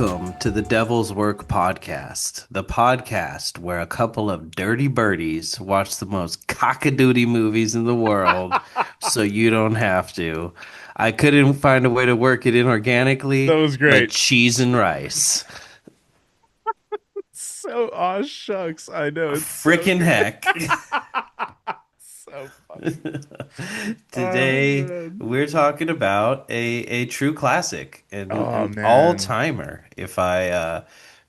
Welcome to the Devil's Work podcast, the podcast where a couple of dirty birdies watch the most cockadoodie movies in the world so you don't have to. I couldn't find a way to work it in That organically, was but great. cheese and rice. So, aw shucks. I know it's so Frickin' good. heck. So funny. Oh Today, man. we're talking about a true classic and Oh an man. all-timer, if I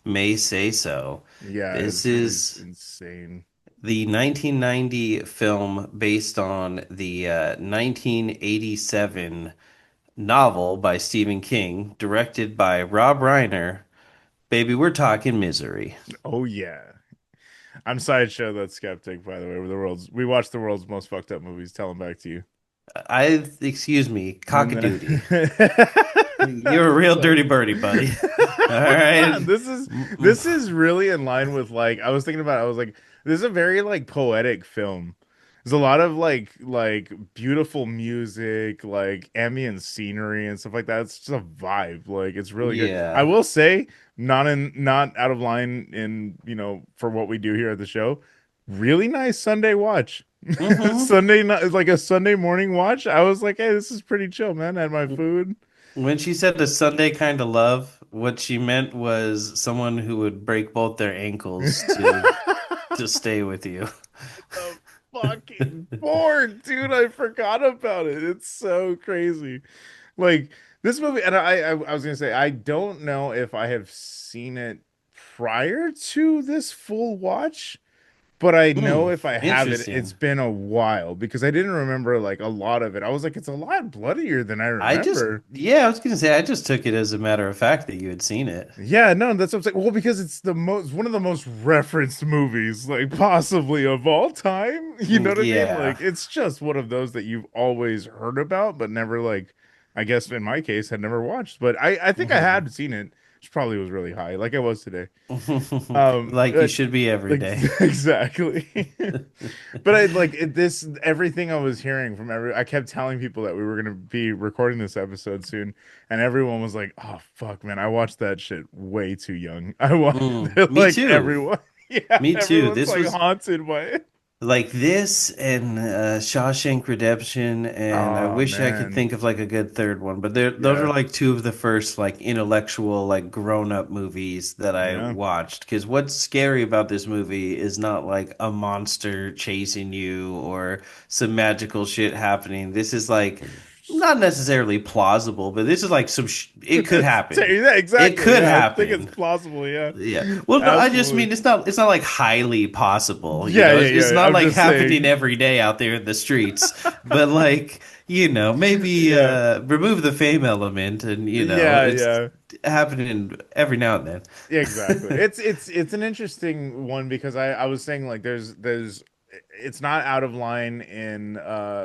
may say so. Yeah, This this movie's is insane. the 1990 film based on the 1987 novel by Stephen King, directed by Rob Reiner. Baby, we're talking Misery. Oh yeah. I'm ScyShow that skeptic, by the way. We watch the world's most fucked up movies. Tell them back to you. Excuse me, And then cockadoodie. You're a real so dirty birdie, buddy. All right. this is really in line with like I was thinking about it, I was like, this is a very like poetic film. There's a lot of like beautiful music, like ambient scenery and stuff like that. It's just a vibe. Like it's really good. I Yeah. will say, not out of line in, for what we do here at the show. Really nice Sunday watch. hmm Sunday night, like a Sunday morning watch. I was like, hey, this is pretty chill, man. I had my food. When she said a Sunday kind of love, what she meant was someone who would break both their ankles to stay with you. The fucking board, dude. I forgot about it. It's so crazy. Like this movie, and I was gonna say, I don't know if I have seen it prior to this full watch, but I know Hmm, if I have it, it's interesting. been a while because I didn't remember like a lot of it. I was like, it's a lot bloodier than I remember. Yeah, I was gonna say, I just took it as a matter of fact that you had seen it. Yeah, no, that's what I'm saying. Well, because it's one of the most referenced movies, like possibly of all time. You know what I mean? Yeah. Like it's just one of those that you've always heard about, but never like, I guess in my case, had never watched. But I think I Mhm. had seen it, which probably was really high, like I was today. Um, Like you but, should be every like day. exactly. But I like this everything I was hearing from I kept telling people that we were gonna be recording this episode soon, and everyone was like, "Oh fuck, man, I watched that shit way too young." I watched Me like too. everyone, yeah, Me too. everyone's This like was haunted by it. like this and Shawshank Redemption, and I Oh wish I could man, think of like a good third one, but those are yeah, like two of the first like intellectual like grown-up movies that I yeah. watched. Because what's scary about this movie is not like a monster chasing you or some magical shit happening. This is like not necessarily plausible, but this is like it could happen. Yeah, It exactly. could Yeah, I think it's happen. plausible. Yeah, Yeah. Well, no, I just absolutely. mean it's not like highly possible, you Yeah, know. yeah, It's yeah. not I'm like just happening saying. every day out there in the streets, but like, maybe Yeah, remove the fame element and yeah, it's yeah. happening every now and Yeah, exactly. then. It's an interesting one because I was saying like there's it's not out of line in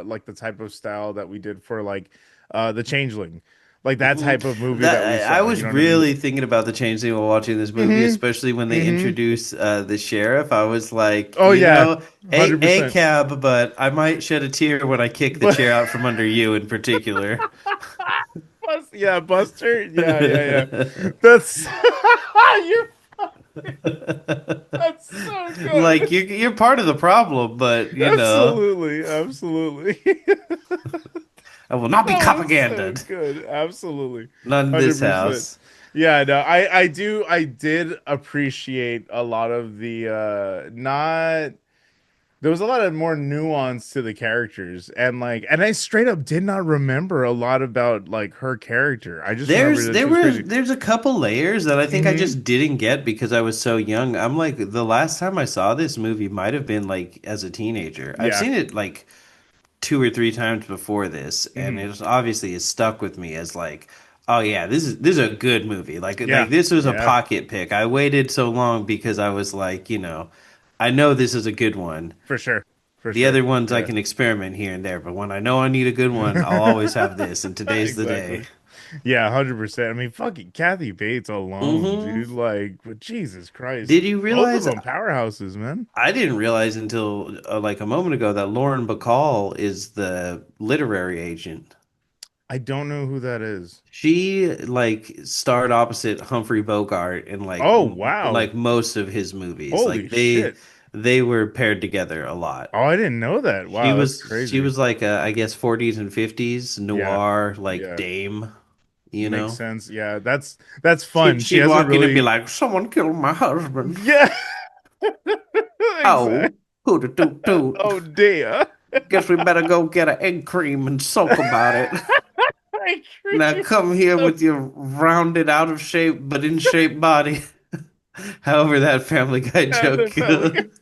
like the type of style that we did for like the Changeling. Like that Mhm. type of movie that we That I saw, you was know what I mean? really thinking about the change thing while watching this movie, Mm-hmm. especially when they Mm-hmm. introduce the sheriff. I was like, Oh yeah, a 100%. cab, but I might shed a tear when I kick the But chair out from under you in particular. Yeah, Buster. Yeah, yeah, yeah. That's you're that's so Like good. you're part of the problem, but Absolutely, absolutely. I will not be That was so propagandaed. good. Absolutely. Not in this 100%. house. Yeah, no, I did appreciate a lot of the not there was a lot of more nuance to the characters and I straight up did not remember a lot about like her character. I just remember that she was crazy. There's a couple layers that I think I Hmm. just didn't get because I was so young. I'm like the last time I saw this movie might have been like as a teenager. I've Yeah. seen it like two or three times before this, and Hmm. it obviously is stuck with me as like, oh yeah, this is a good movie. Like Yeah. this was a Yeah. pocket pick. I waited so long because I was like, I know this is a good one. For sure. For The sure. other ones I Yeah. can experiment here and there, but when I know I need a good one, I'll always have this, and today's the day. Exactly. Yeah, 100%. I mean, fucking Kathy Bates alone, hmm dude. Like, but Jesus Christ. Did you Both of realize? them powerhouses, man. I didn't realize until like a moment ago that Lauren Bacall is the literary agent. I don't know who that is. She like starred opposite Humphrey Bogart in Oh, wow. like most of his movies. Holy Like shit. they were paired together a lot. Oh, I didn't know that. Wow, that's She crazy. was like a, I guess 40s and 50s Yeah. noir like Yeah. dame, you Makes know. sense. Yeah, that's fun. She She'd has a walk in and be really like, "Someone killed my husband." yeah, Oh, exactly. hoot a toot toot. Oh dear. Guess we better go get an egg cream and soak about it. I Now agree. come here So with your rounded, out of shape but in shape body. However, that Family Guy God, joke that family goes. guy's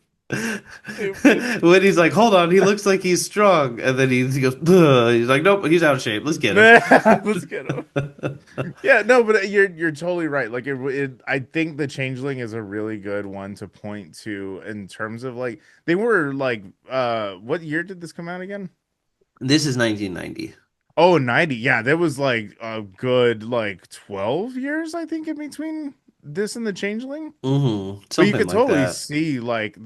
stupid. When he's like, "Hold on, he looks like he's strong," and then he goes, "Ugh." He's like, "Nope, he's out of shape. Let's get him." Let's get him. Yeah, no, but you're totally right. Like I think the Changeling is a really good one to point to in terms of like they were like what year did this come out again? This is 1990. Oh, 90. Yeah, there was like a good like 12 years I think in between this and the Changeling. But you Something could like totally that. see like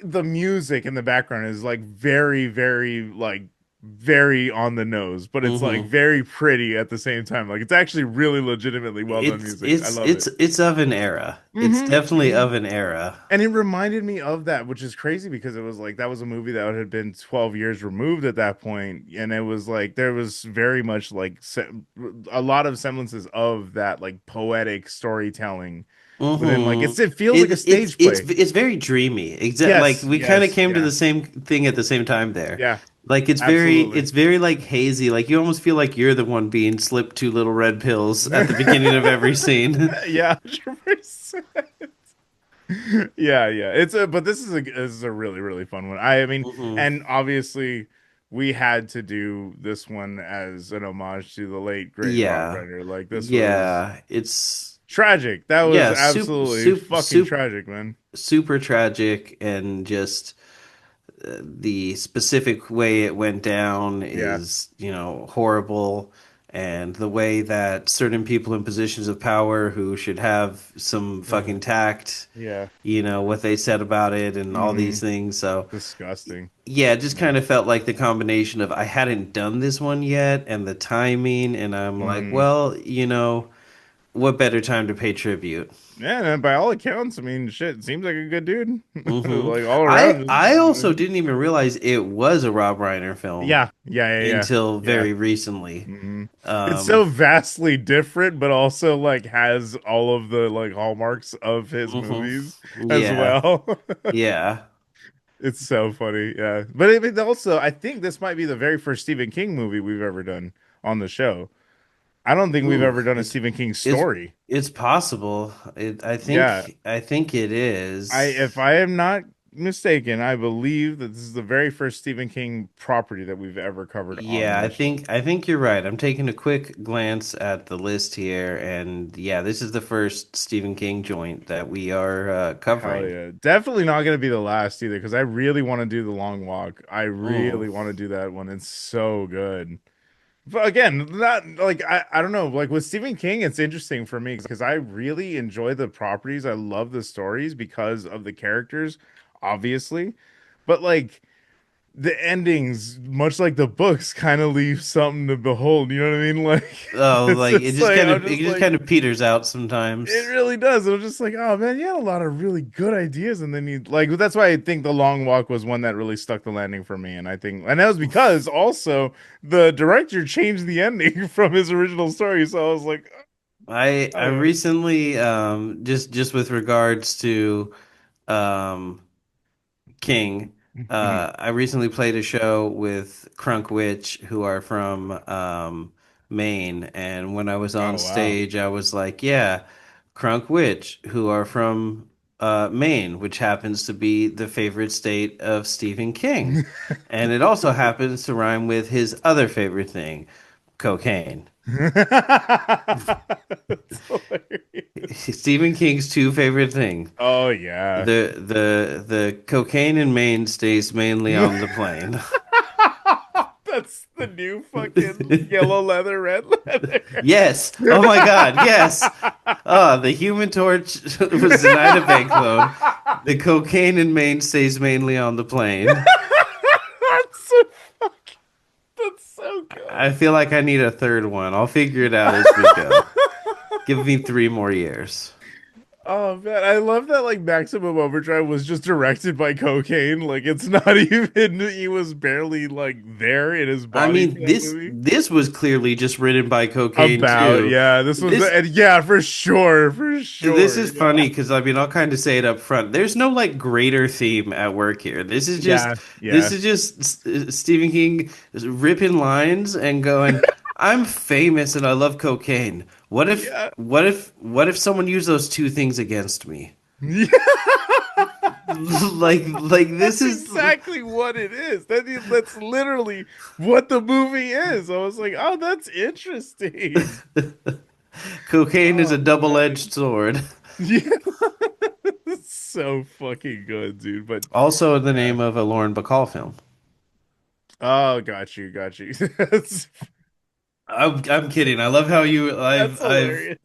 the music in the background is like very very like very on the nose, but it's like hmm very pretty at the same time. Like it's actually really legitimately well done music. I love it. It's of an era. It's Hmm. definitely Hmm. of an era. And it reminded me of that, which is crazy because it was like that was a movie that had been 12 years removed at that point, and it was like there was very much like a lot of semblances of that like poetic storytelling within like it feels like a stage play. It's very dreamy. Exact like Yes, we kind of yes, came to yeah, the same thing at the same time there. yeah, Like absolutely. it's very like hazy. Like you almost feel like you're the one being slipped two little red pills at the beginning of every scene. Yeah, 100%. Yeah, yeah. It's a but this is a really really fun one. I mean, hmm and obviously we had to do this one as an homage to the late great Rob Yeah. Reiner. Like this was Yeah, it's tragic. That was yeah, absolutely fucking tragic, man. super tragic and just the specific way it went down Yeah. is, horrible. And the way that certain people in positions of power who should have some Ugh, fucking tact, yeah. what they said about it and all Hmm. these things. So, Disgusting. yeah, it just Yeah. kind of felt like the combination of I hadn't done this one yet and the timing. And I'm like, Hmm. well, what better time to pay tribute? Yeah, and by all accounts, I mean, shit, seems like a good dude. hmm Like all around. I also didn't even realize it was a Rob Reiner film Yeah, yeah, yeah, yeah. until Yeah. very recently. Hmm. It's Um, so vastly different, but also like has all of the like hallmarks of his mhm. movies as Yeah, well. yeah. It's so funny, yeah. But also, I think this might be the very first Stephen King movie we've ever done on the show. I don't think we've Ooh, ever done a Stephen King it's story. it's possible. Yeah, I think it if is. I am not mistaken, I believe that this is the very first Stephen King property that we've ever covered on Yeah, this show. I think you're right. I'm taking a quick glance at the list here, and yeah, this is the first Stephen King joint that we are Hell covering. yeah. Definitely not going to be the last either because I really want to do the long walk. I Mm. really want to do that one. It's so good. But again, not like I don't know, like with Stephen King, it's interesting for me because I really enjoy the properties. I love the stories because of the characters, obviously. But like the endings, much like the books, kind of leave something to behold. You know what I mean? Like Oh, it's like just like I'm it just just like kind of peters out it sometimes. really does. I'm just like, oh man, you had a lot of really good ideas, and then you like that's why I think the long walk was one that really stuck the landing for me. And I think, and that was because also the director changed the ending from his original story. So I was like, I oh recently just with regards to um King, yeah. I recently played a show with Crunk Witch, who are from Maine, and when I was on Oh wow. stage, I was like, "Yeah, Crunk Witch, who are from Maine, which happens to be the favorite state of Stephen King, and it also happens to rhyme with his other favorite thing, cocaine." That's hilarious. Stephen King's two favorite things. Oh yeah. The cocaine in Maine stays mainly on the plane. That's the new fucking yellow leather, red leather. Yes. Oh my God. Yes. The Human Torch was denied a bank loan. The cocaine in Maine stays mainly on the plane. That's so fucking, that's so good. I feel like I need a third one. I'll figure it out as we go. Give me 3 more years. Oh man, I love that like Maximum Overdrive was just directed by cocaine. Like it's not even he was barely like there in his I body for mean, that this movie. this was clearly just written by cocaine About too. yeah, this was This and yeah, for this sure. is Yeah. funny because I mean I'll kind of say it up front. There's no like greater theme at work here. Yeah, This yeah. is just Stephen King ripping lines and going, "I'm famous and I love cocaine. Yeah. what if someone used those two things against me?" Yeah. Like this That's is exactly what it is. That's literally what the movie is. I was like, oh, that's interesting. cocaine is a Oh man. double-edged sword. Yeah. It's so fucking good, dude. But Also in the yeah. name of a Lauren Bacall film. Oh, got you, got you. I'm kidding. I love how you That's I've hilarious.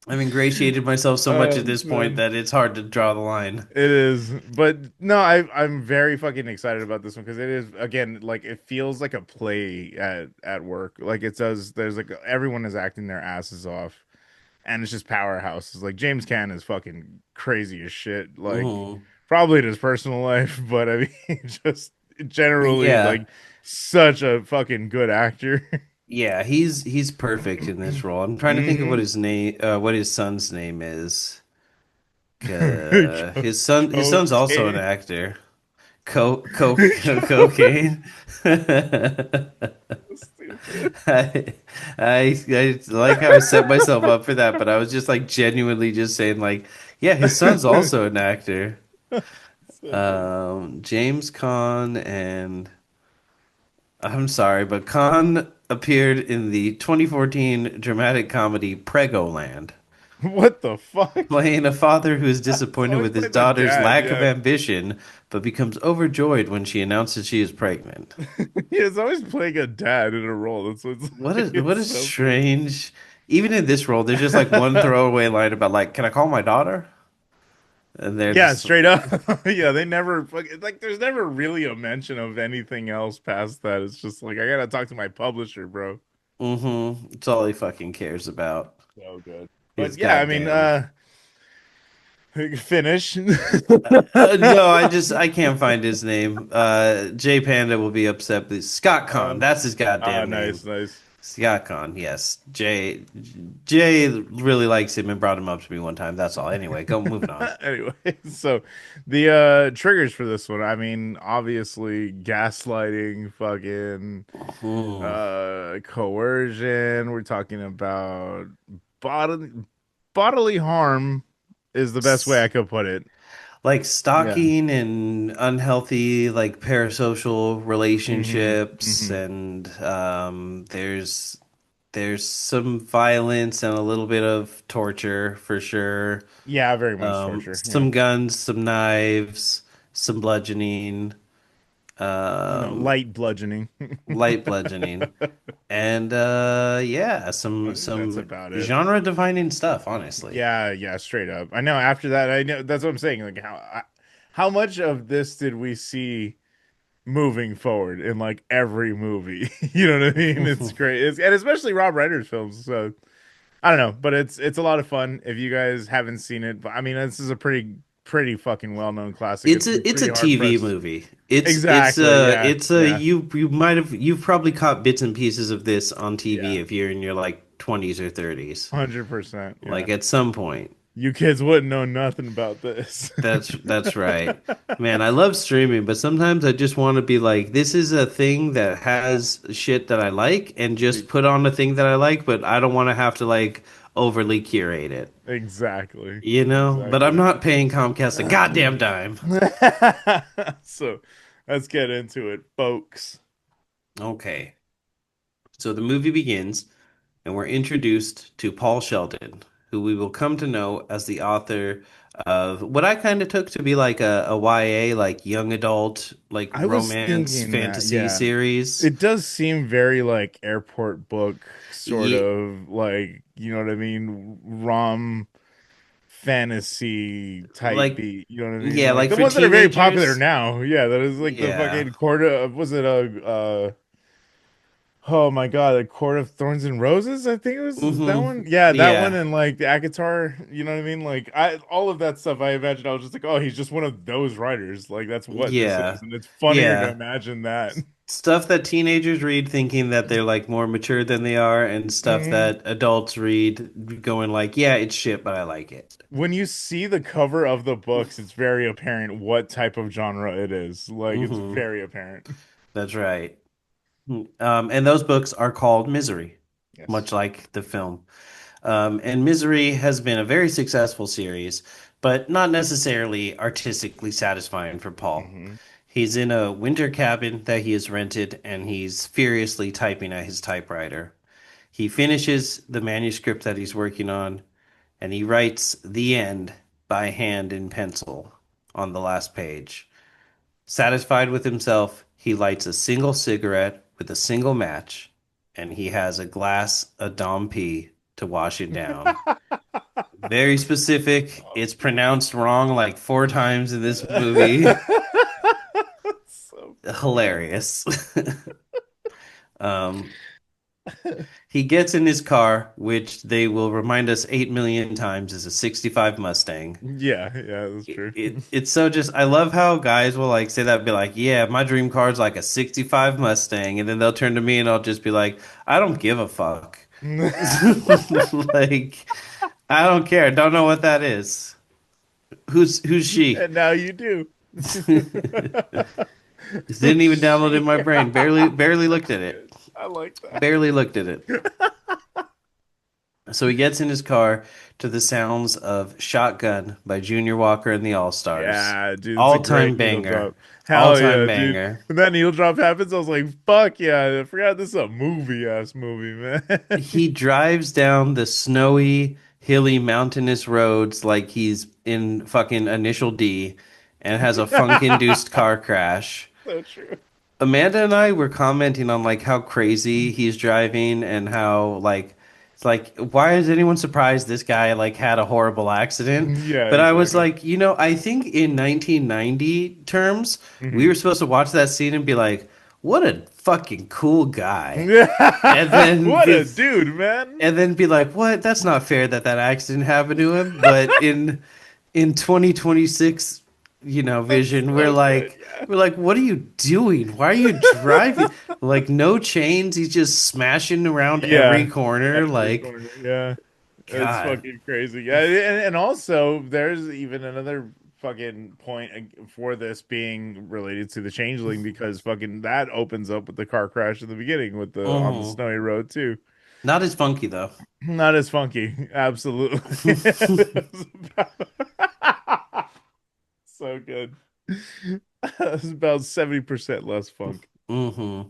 I've ingratiated myself so much Oh at this point man. that it's hard to draw the line. It is, but no, I'm very fucking excited about this one because it is again like it feels like a play at work. Like it does. There's like everyone is acting their asses off, and it's just powerhouses. Like James Caan is fucking crazy as shit. Like Hmm. probably in his personal life, but I mean just generally Yeah. like such a fucking good actor. Yeah, he's perfect in this role. I'm trying to think of what Hmm. his name what his son's name is. His son's also an Cocaine. actor. Cocaine. Stupid. I, I like how I set myself up for that, but I was just like genuinely just saying like, yeah, his son's also an actor. So funny. James Caan and I'm sorry, but Caan appeared in the 2014 dramatic comedy Pregoland, What the fuck? playing a father who is So disappointed he with his played the daughter's dad, lack of yeah. ambition, but becomes overjoyed when she announces she is pregnant. He is always playing a dad in a role. That's what's like, What it's a so funny. strange. Even in this role, there's just like one throwaway line about like, "Can I call my daughter?" And they're Yeah, just, straight up. Yeah, they never like there's never really a mention of anything else past that. It's just like I gotta talk to my publisher, bro. mm-hmm. It's all he fucking cares about. So good. But His yeah, I mean, goddamn. finish. No, I can't find his name. Jay Panda will be upset. But Scott Kahn, Um, that's his goddamn name. nice, nice. Scott Kahn, yes. Jay really likes him and brought him up to me one time. That's all. Anyway, go moving on. Anyway, so the triggers for this one, I mean, obviously gaslighting, fucking Hmm. coercion. We're talking about bodily bodily harm is the best way S- I could put it. Like Yeah. stalking and unhealthy like parasocial Hmm. relationships Hmm. and there's some violence and a little bit of torture for sure. Yeah, very much torture. Yeah. Some guns, some knives, some bludgeoning, You know, um, light bludgeoning. light bludgeoning, and yeah, I think that's some about it. genre defining stuff, honestly. Yeah, yeah, straight up. I know after that, I know that's what I'm saying. Like how much of this did we see moving forward in like every movie? You know what I mean? It's great. And especially Rob Reiner's films. So I don't know, but it's a lot of fun if you guys haven't seen it. But I mean, this is a pretty fucking well-known classic. It's It's a pretty hard TV pressed. movie. Exactly. Yeah. It's a Yeah. you've probably caught bits and pieces of this on TV Yeah. if you're in your like 20s or 30s. 100%. Yeah. Like at some point. You kids wouldn't know nothing about this. That's right. Man, I love streaming, but sometimes I just want to be like, this is a thing that has shit that I like and just put on a thing that I like, but I don't want to have to like overly curate it. Exactly. You know? But I'm Exactly. not paying Comcast a goddamn dime. So let's get into it, folks. Okay. So the movie begins and we're introduced to Paul Sheldon, who we will come to know as the author of what I kind of took to be like a YA, like young adult, like I was romance thinking that, fantasy yeah. series. It does seem very like airport book, sort Ye of like, you know what I mean? Rom fantasy type like, beat. You know what I mean? yeah, Like like the for ones that are very popular teenagers. now. Yeah, that is like the Yeah. fucking quarter of, was it a Oh my God, the Court of Thorns and Roses, I think it was that one. Mm-hmm. Yeah, that one Yeah. and like the Akatar, you know what I mean? Like I all of that stuff I imagined I was just like, oh, he's just one of those writers. Like that's what this Yeah. is. And it's funnier to Yeah. imagine that. Stuff that teenagers read thinking that they're like more mature than they are, and stuff Mhm. that adults read going like, yeah, it's shit, but I like it. When you see the cover of the books, it's very apparent what type of genre it is. Like it's Hmm. very apparent. That's right. And those books are called Misery, Yes. much like the film. And Misery has been a very successful series, but not necessarily artistically satisfying for Paul. Hmm. He's in a winter cabin that he has rented, and he's furiously typing at his typewriter. He finishes the manuscript that he's working on, and he writes the end by hand in pencil on the last page. Satisfied with himself, he lights a single cigarette with a single match, and he has a glass of Dom P to wash it down. Very specific. It's pronounced wrong like four times in this movie. So funny. Hilarious. um, he gets in his car, which they will remind us 8 million times is a 65 Mustang. Yeah, yeah, that's it, true. it it's so just I love how guys will like say that, be like, yeah, my dream car is like a 65 Mustang, and then they'll turn to me and I'll just be like, I don't give a fuck. Like, I don't care. Don't know what that is. Who's she? And now you do. Didn't even download it in She. my brain. Barely looked That's at it. good. I like that. Barely looked at it. So he gets in his car to the sounds of Shotgun by Junior Walker and the All-Stars. Yeah, dude, it's a All-time great needle banger. drop. Hell All-time yeah, dude. banger. When that needle drop happens, I was like, fuck yeah. I forgot this is a movie ass movie, man. He drives down the snowy, hilly, mountainous roads like he's in fucking Initial D and has a funk-induced car crash. So true. Amanda and I were commenting on like how crazy he's driving and how like it's like why is anyone surprised this guy like had a horrible accident? Yeah, But I was exactly. like, I think in 1990 terms, we Hmm. were supposed to watch that scene and be like, what a fucking cool guy. And Yeah. then What be, a dude, man. and then be like, what? That's not fair that that accident happened to him. But in 2026, That's vision, we're so good. like Yeah. we're like, what are you doing? Why are you driving? Like no chains, he's just smashing around every Yeah. corner. Every Like, corner. Yeah. It's God. fucking crazy. Yeah, and also there's even another fucking point for this being related to the changeling because fucking that opens up with the car crash in the beginning with the on the Hmm. snowy road too. Not as funky though. Not as funky, absolutely. So good. It's about 70% less funk. Hmm.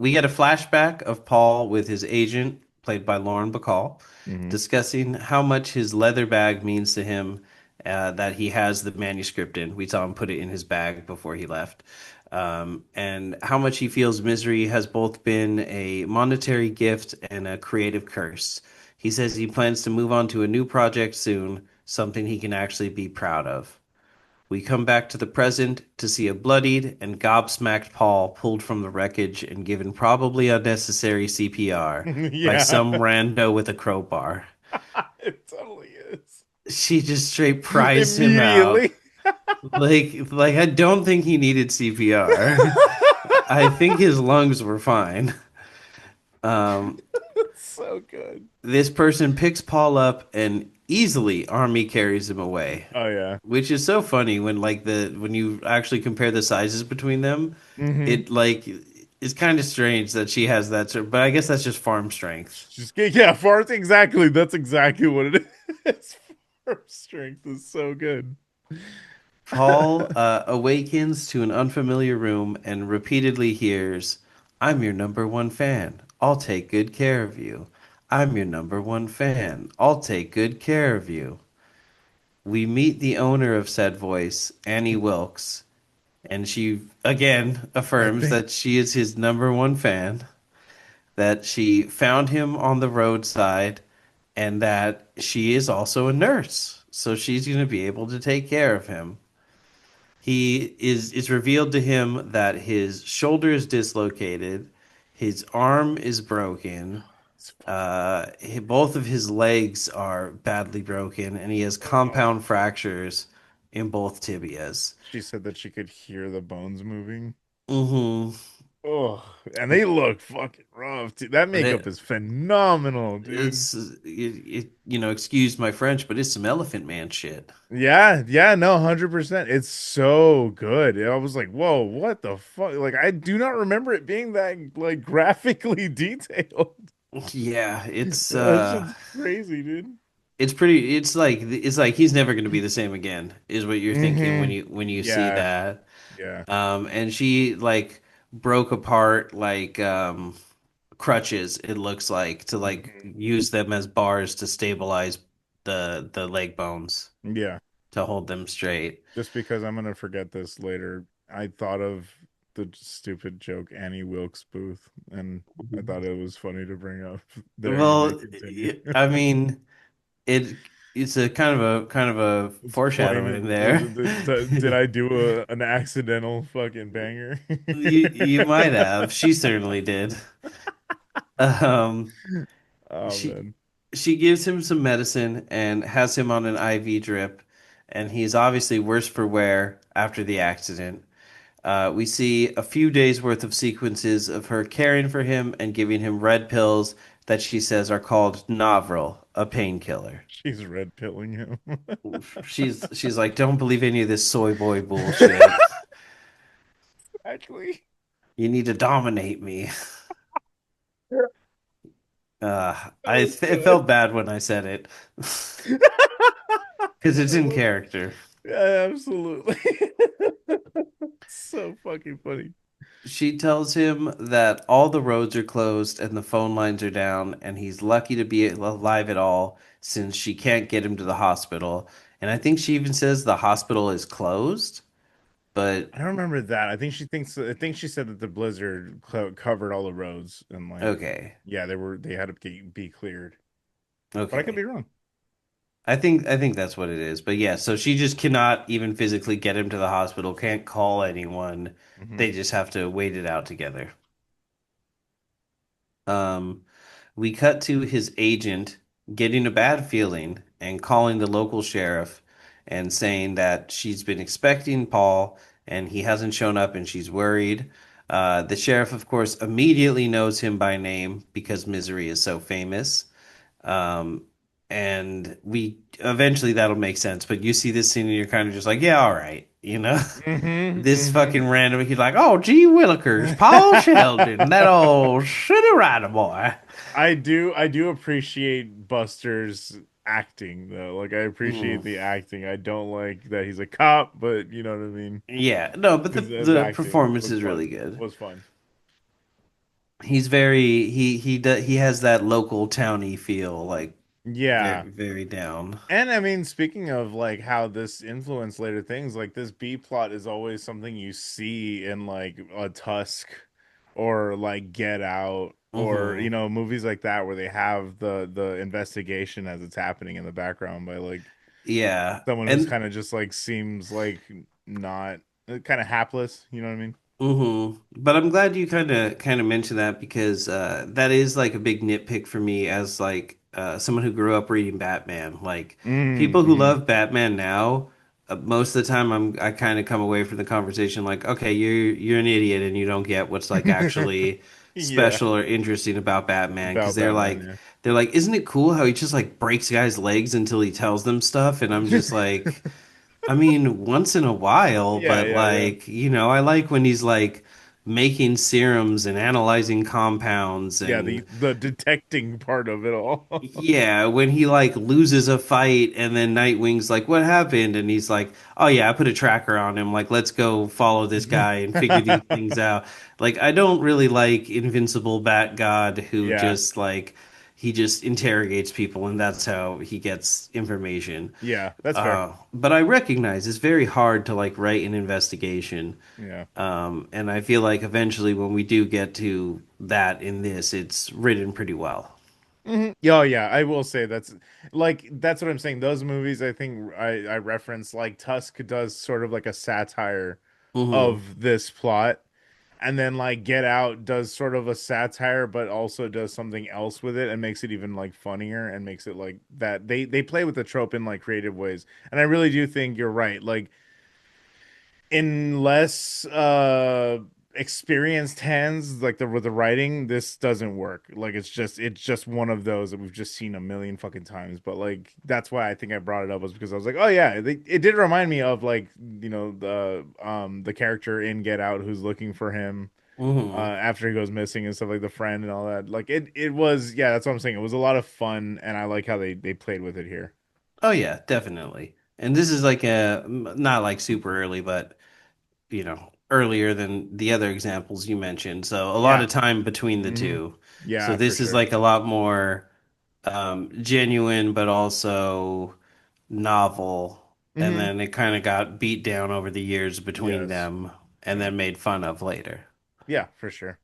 We get a flashback of Paul with his agent, played by Lauren Bacall, Hmm. discussing how much his leather bag means to him, that he has the manuscript in. We saw him put it in his bag before he left. And how much he feels misery has both been a monetary gift and a creative curse. He says he plans to move on to a new project soon, something he can actually be proud of. We come back to the present to see a bloodied and gobsmacked Paul pulled from the wreckage and given probably unnecessary CPR by Yeah. some rando with a crowbar. It totally is. She just straight pries him out. Immediately. Like I don't think he needed CPR. I think his lungs were fine. Um, It's so good. this person picks Paul up and easily army carries him away, Oh yeah. which is so funny when when you actually compare the sizes between them. Hmm. It like it's kind of strange that she has that, but I guess that's just farm strength. Just yeah, fart exactly. That's exactly what it is. Farm strength is so good. Paul awakens to an unfamiliar room and repeatedly hears, "I'm your number one fan. I'll take good care of you. I'm your number one fan. I'll take good care of you." We meet the owner of said voice, Annie Wilkes, and she again I affirms think that she is his number one fan, that she found him on the roadside, and that she is also a nurse. So she's going to be able to take care of him. It's revealed to him that his shoulder is dislocated, His arm is broken. It's fucking. Both of his legs are badly broken, and he has Ugh. compound fractures in both tibias. She said that she could hear the bones moving. Mm-hmm. Oh, and they look fucking rough, too. That makeup It, is phenomenal, dude. excuse my French, but it's some Elephant Man shit. Yeah, yeah, no, 100%. It's so good. I was like, whoa, what the fuck? Like, I do not remember it being that like graphically detailed. Yeah, That shit's crazy, dude. it's pretty. It's like he's never going to be the same again. Is what you're thinking when Hmm. you see Yeah, that. yeah. And she like broke apart like crutches. It looks like to like Hmm. use them as bars to stabilize the leg bones Yeah. to hold them straight. Just because I'm gonna forget this later, I thought of the stupid joke Annie Wilkes Booth, and I thought it was funny to bring up. There, you may Well, continue. I mean, it's a kind of a foreshadowing Explain there. did I do an accidental fucking banger? You might have. She certainly did. Um, Oh she man. she gives him some medicine and has him on an IV drip, and he's obviously worse for wear after the accident. We see a few days worth of sequences of her caring for him and giving him red pills that she says are called Novril, a painkiller. She's red pilling him. She's like, don't believe any of this soy boy bullshit. Exactly. You need to dominate me. So It good. felt bad when I said it because it's I in love it. character. Yeah, absolutely. So fucking funny. She tells him that all the roads are closed and the phone lines are down, and he's lucky to be alive at all since she can't get him to the hospital. And I think she even says the hospital is closed, but I don't remember that. I think she said that the blizzard covered all the roads and like okay. yeah, they had to be cleared. But I could be Okay. wrong. I think that's what it is. But yeah, so she just cannot even physically get him to the hospital, can't call anyone. Hmm. They just have to wait it out together. Um, we cut to his agent getting a bad feeling and calling the local sheriff and saying that she's been expecting Paul and he hasn't shown up and she's worried. The sheriff, of course, immediately knows him by name because Misery is so famous. Um, and we eventually that'll make sense. But you see this scene and you're kind of just like, yeah, all right, Hmm. This fucking random. He's like, oh, gee willikers, Paul Sheldon, that old city rider boy. I do appreciate Buster's acting though. Like I appreciate Mhm. the acting. I don't like that he's a cop, but you know what I mean. Yeah, no, but His the acting performance was is really fun. good. Was fun. He's very he has that local towny feel, like very Yeah. very down. And I mean, speaking of like how this influenced later things, like this B plot is always something you see in like a Tusk or like Get Out or Hmm. movies like that where they have the investigation as it's happening in the background by like Yeah, someone who's and kind of just like seems like not kind of hapless, you know what I mean? But I'm glad you kind of mentioned that because that is like a big nitpick for me as like someone who grew up reading Batman. Like people who Mm-hmm. love Batman now, most of the time I kind of come away from the conversation like, okay, you're an idiot and you don't get what's like actually Yeah, special or interesting about Batman because about Batman, they're like, isn't it cool how he just like breaks guys' legs until he tells them stuff? And I'm yeah. just like. I mean, once in a while, Yeah, but yeah, yeah. like, I like when he's like making serums and analyzing compounds Yeah, and the detecting part of it all. yeah, when he like loses a fight and then Nightwing's like, "What happened?" and he's like, "Oh yeah, I put a tracker on him. Like, let's go follow this guy and figure these things out." Like, I don't really like Invincible Bat God who Yeah, just like he just interrogates people and that's how he gets information. yeah, that's fair. But I recognize it's very hard to like write an investigation. Yeah. And I feel like eventually when we do get to that in this, it's written pretty well. Yeah, oh, yeah, I will say that's what I'm saying. Those movies, I think I reference like Tusk does sort of like a satire Hmm. of this plot. and then like Get Out does sort of a satire but also does something else with it and makes it even like funnier and makes it like that they play with the trope in like creative ways. And I really do think you're right. Like in less experienced hands, like the with the writing, this doesn't work. Like it's just one of those that we've just seen a million fucking times. But like that's why I think I brought it up, was because I was like, oh yeah, it did remind me of like, the character in Get Out who's looking for him Hmm. after he goes missing and stuff, like the friend and all that. Like it was, yeah, that's what I'm saying. It was a lot of fun, and I like how they played with it here. Oh yeah, definitely. And this is like not like super early, but earlier than the other examples you mentioned. So a lot Yeah. of time between the Hmm. two. So Yeah, for this is sure. like a lot more genuine, but also novel. And Hmm. then it kind of got beat down over the years between Yes. them and Yeah. then made fun of later. Yeah, for sure.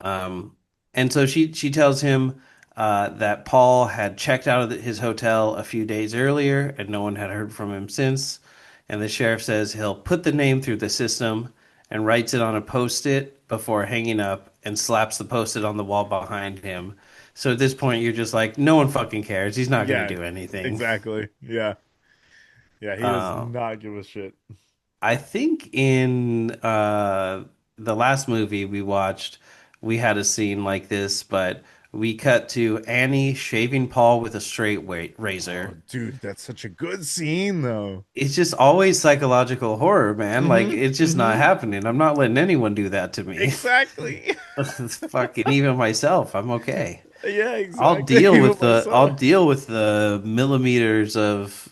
Um, and so she tells him that Paul had checked out of his hotel a few days earlier and no one had heard from him since. And the sheriff says he'll put the name through the system and writes it on a post-it before hanging up and slaps the post-it on the wall behind him. So at this point, you're just like, no one fucking cares. He's not going to Yeah, do anything. exactly. Yeah. Yeah, he does Uh, not give a shit. I think in the last movie we watched, we had a scene like this, but we cut to Annie shaving Paul with a straight weight Oh, razor. dude, that's such a good scene though. It's just always psychological horror, man. Like Hmm. it's just not Hmm. happening. I'm not letting anyone do that to me. Exactly. Fucking even myself, I'm okay. Yeah, exactly. Even I'll myself. deal with the millimeters of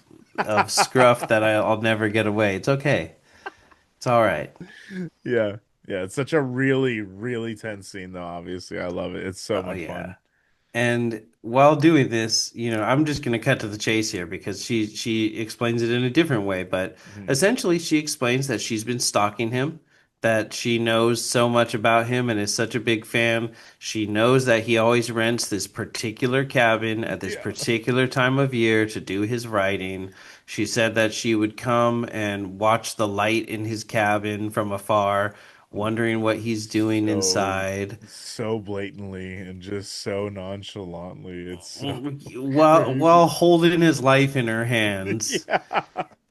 scruff that I'll never get away. It's okay. It's all right. Yeah. Yeah, it's such a really, really tense scene though, obviously. I love it. It's so Oh much yeah. fun. And while doing this, I'm just going to cut to the chase here because she explains it in a different way, but Hmm. essentially she explains that she's been stalking him, that she knows so much about him and is such a big fan. She knows that he always rents this particular cabin at this Yeah. particular time of year to do his writing. She said that she would come and watch the light in his cabin from afar, wondering what he's doing So inside. so blatantly and just so nonchalantly. It's so While crazy. holding his life in her hands.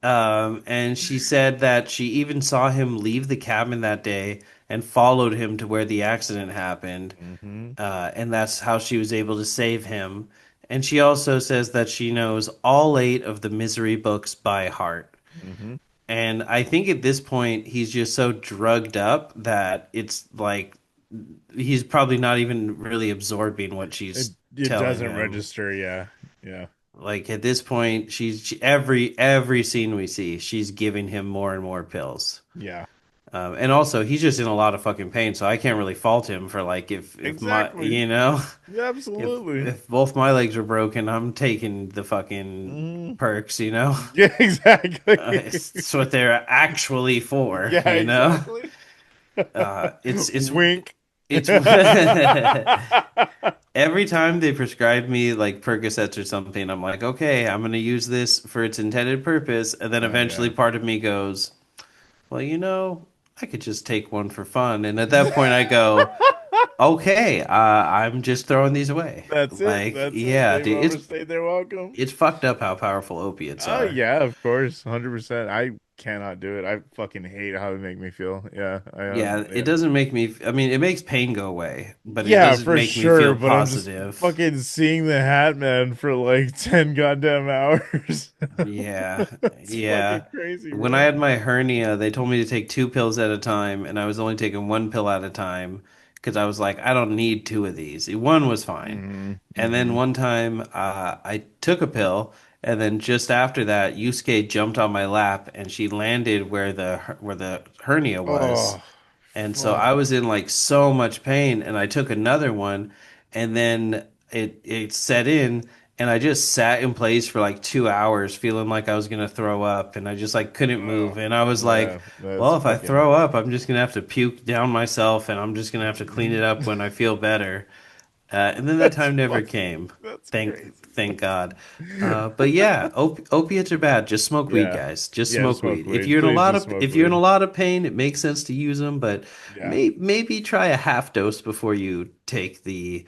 Yeah. And she said that she even saw him leave the cabin that day and followed him to where the accident happened. Hmm. And that's how she was able to save him. And she also says that she knows all eight of the Misery books by heart. Hmm. And I think at this point, he's just so drugged up that it's like he's probably not even really absorbing what It she's it telling doesn't him. register, yeah. Yeah. Like at this point, every scene we see, she's giving him more and more pills. Yeah. And also, he's just in a lot of fucking pain, so I can't really fault him for like if my Exactly. Yeah, if absolutely. if both my legs were broken, I'm taking the fucking Hmm. perks. You know, Yeah, exactly. it's what they're actually for. Yeah, You know, exactly. it's Wink. it's every time they prescribe me like Percocets or something, I'm like, okay, I'm gonna use this for its intended purpose, and then eventually Yeah. part of me goes, well, I could just take one for fun, and at that point I go, okay, I'm just throwing these away. That's it. Like, That's it. yeah, They've dude, overstayed their welcome. it's fucked up how powerful opiates Oh are. yeah, of course, 100%. I cannot do it. I fucking hate how they make me feel. Yeah, Yeah, it yeah. doesn't make me. I mean, it makes pain go away, but it Yeah, doesn't for make me sure. feel But I'm just positive. fucking seeing the Hat Man for like 10 goddamn hours. Yeah, That's yeah. fucking crazy, When I bro. had my hernia, they told me to take two pills at a time, and I was only taking one pill at a time because I was like, I don't need two of these. One was fine. Hmm. And then Hmm. one time, I took a pill, and then just after that, Yusuke jumped on my lap, and she landed where the hernia was. Oh, And so fuck. I was in like so much pain, and I took another one, and then it set in, and I just sat in place for like 2 hours, feeling like I was gonna throw up, and I just like couldn't Oh, move. And I was like, yeah, that's well, if I fucking. throw up, I'm just gonna have to puke down myself, and I'm just gonna have to clean it up when I feel better. And then that That's time never fucking, came. that's crazy. Thank God. But yeah, opiates are bad. Just smoke weed, Yeah. guys. Just Yeah, smoke smoke weed. If weed. you're in a Please lot just of smoke if you're in a weed. lot of pain, it makes sense to use them, but Yeah. maybe try a half dose before you take the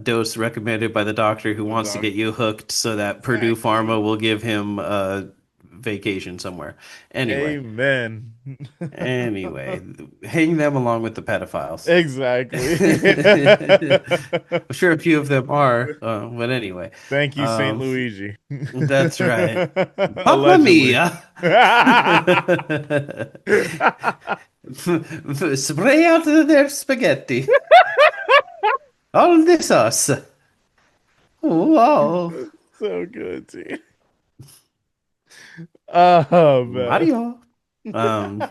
dose recommended by the doctor who The wants to get doctor. you hooked so that Purdue Exactly. Pharma will give him a vacation somewhere. Anyway, Amen. anyway, hang them along with the pedophiles. Exactly. I'm sure a few of them are, but anyway, Thank you, Saint um, Luigi. that's right. Mamma Allegedly. mia! Spray out their spaghetti. All this sauce. Wow. So good, dude. Oh man. Mario. Um,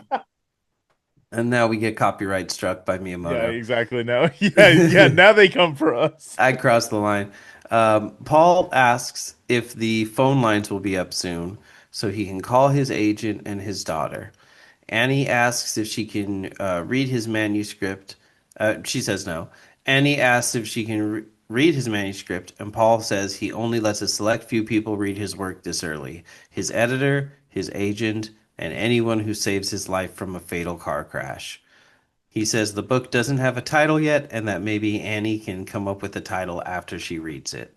and now we get copyright struck by Yeah, Miyamoto. exactly. Now, yeah. Now they come for us. I crossed the line. Paul asks if the phone lines will be up soon so he can call his agent and his daughter. Annie asks if she can read his manuscript. She says no. Annie asks if she can read his manuscript, and Paul says he only lets a select few people read his work this early: his editor, his agent, and anyone who saves his life from a fatal car crash. He says the book doesn't have a title yet, and that maybe Annie can come up with a title after she reads it.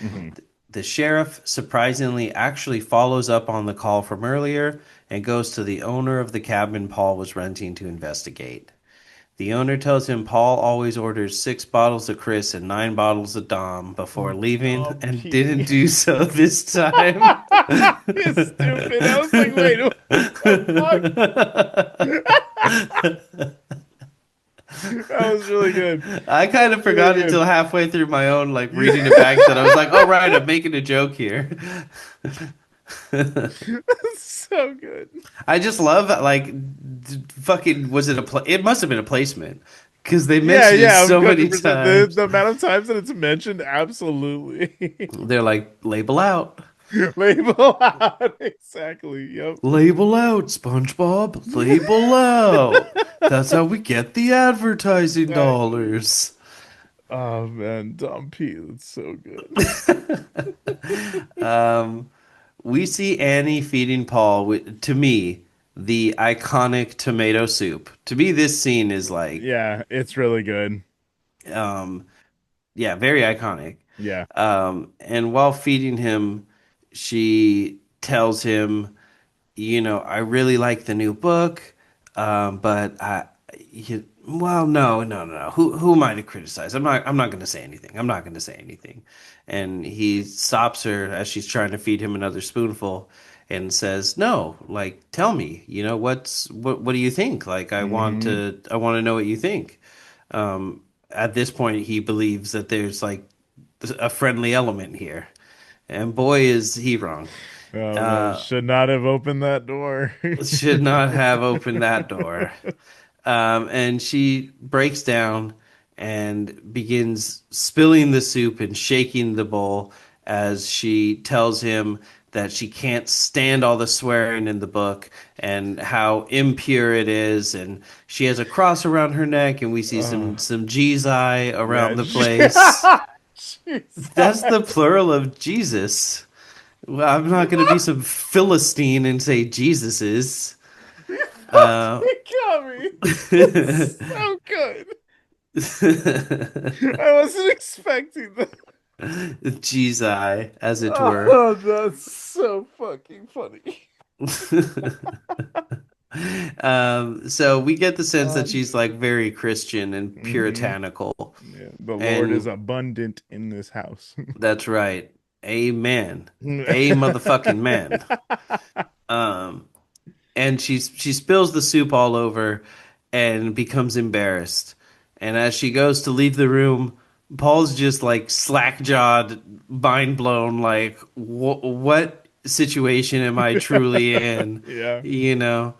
Mhm. The sheriff surprisingly actually follows up on the call from earlier and goes to the owner of the cabin Paul was renting to investigate. The owner tells him Paul always orders 6 bottles of Chris and 9 bottles of Dom before leaving Dumb and didn't P. do so this time. You stupid. I was like, wait, what the fuck? That was really good. I That kind was of really forgot until good. halfway through my own like reading it back that I was like, "Oh right, I'm making a joke here." So good. I just love like fucking was it it must have been a placement because they Yeah, mentioned it yeah, so many 100%. The times. the amount of times that it's mentioned, absolutely. They're like label out. Label out. Exactly. Yep. Label out, SpongeBob. Label out. That's how we get the advertising Exactly. dollars. Oh man, Dom P. That's so good. We see Annie feeding Paul with, to me, the iconic tomato soup. To me, this scene is like, Yeah, it's really good. um, yeah, very iconic. Yeah. And while feeding him, she tells him, I really like the new book, but well, no, no, no, no. Who am I to criticize? I'm not going to say anything. I'm not going to say anything. And he stops her as she's trying to feed him another spoonful and says, "No, like, tell me, what do you think? Like, Hmm. I want to know what you think." At this point, he believes that there's like a friendly element here, and boy, is he wrong. Oh man, should not have opened that door. Should not have opened that door. And she breaks down and begins spilling the soup and shaking the bowl as she tells him that she can't stand all the swearing in the book and how impure it is. And she has a cross around her neck, and we see Oh, some Jesus yeah. around the place. Jesus. That's the plural of Jesus. Well, I'm not going to be some Philistine and say Jesus is. You Uh, fucking got me. That's so good. I wasn't expecting that. Jesus, as it were. Oh, that's so fucking funny. So we get the sense that she's like Dude. very Christian and Hmm. puritanical. Yeah, the Lord is And abundant in this house. that's right. Amen. A motherfucking man. Um, and she spills the soup all over and becomes embarrassed. And as she goes to leave the room, Paul's just like slack-jawed, mind blown, like what situation am I truly in? Yeah. You know?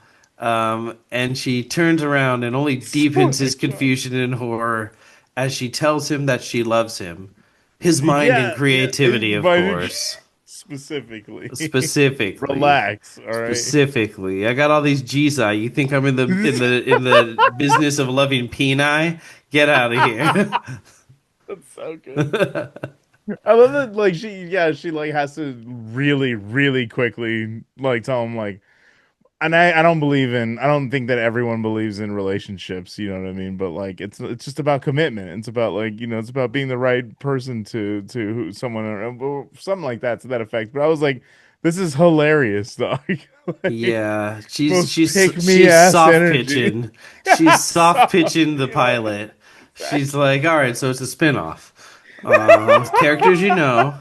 And she turns around and only So deepens his iconic. confusion and horror as she tells him that she loves him. His mind and Yeah, yeah. creativity, of course. Specifically. Specifically. Relax, all right. Specifically, I got all these G's. You think I'm in the business of loving peni? Get out of here. That's so good. I love that like she like has to really, really quickly like tell him like and I don't believe in I don't think that everyone believes in relationships, you know what I mean? But like it's just about commitment. It's about like, it's about being the right person someone or something like that to that effect. But I was like, this is hilarious, dog. Like Yeah, most pick me she's ass soft energy. pitching. She's Yeah, soft so pitching the yeah, pilot. She's exactly. like, "All right, so it's a spinoff. Characters you know,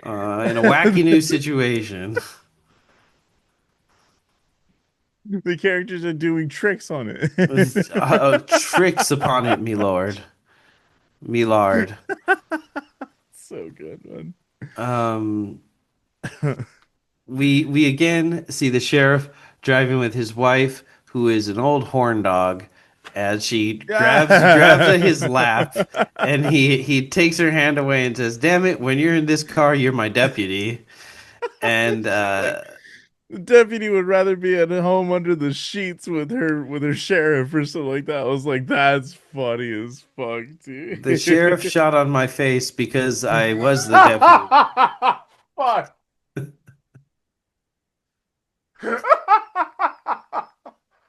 in a wacky new situation. The characters are doing tricks on it. Tricks upon it, me lord, me lord." So good, man. Um, we again see the sheriff driving with his wife, who is an old horn dog, as she grabs at his lap, and he takes her hand away and says, "Damn it! When you're in this car, you're my deputy." And She's like, the deputy would rather be at home under the sheets with her sheriff or something like that. I was like, that's funny as fuck, the dude. sheriff shot on my face because I was the deputy. Fuck.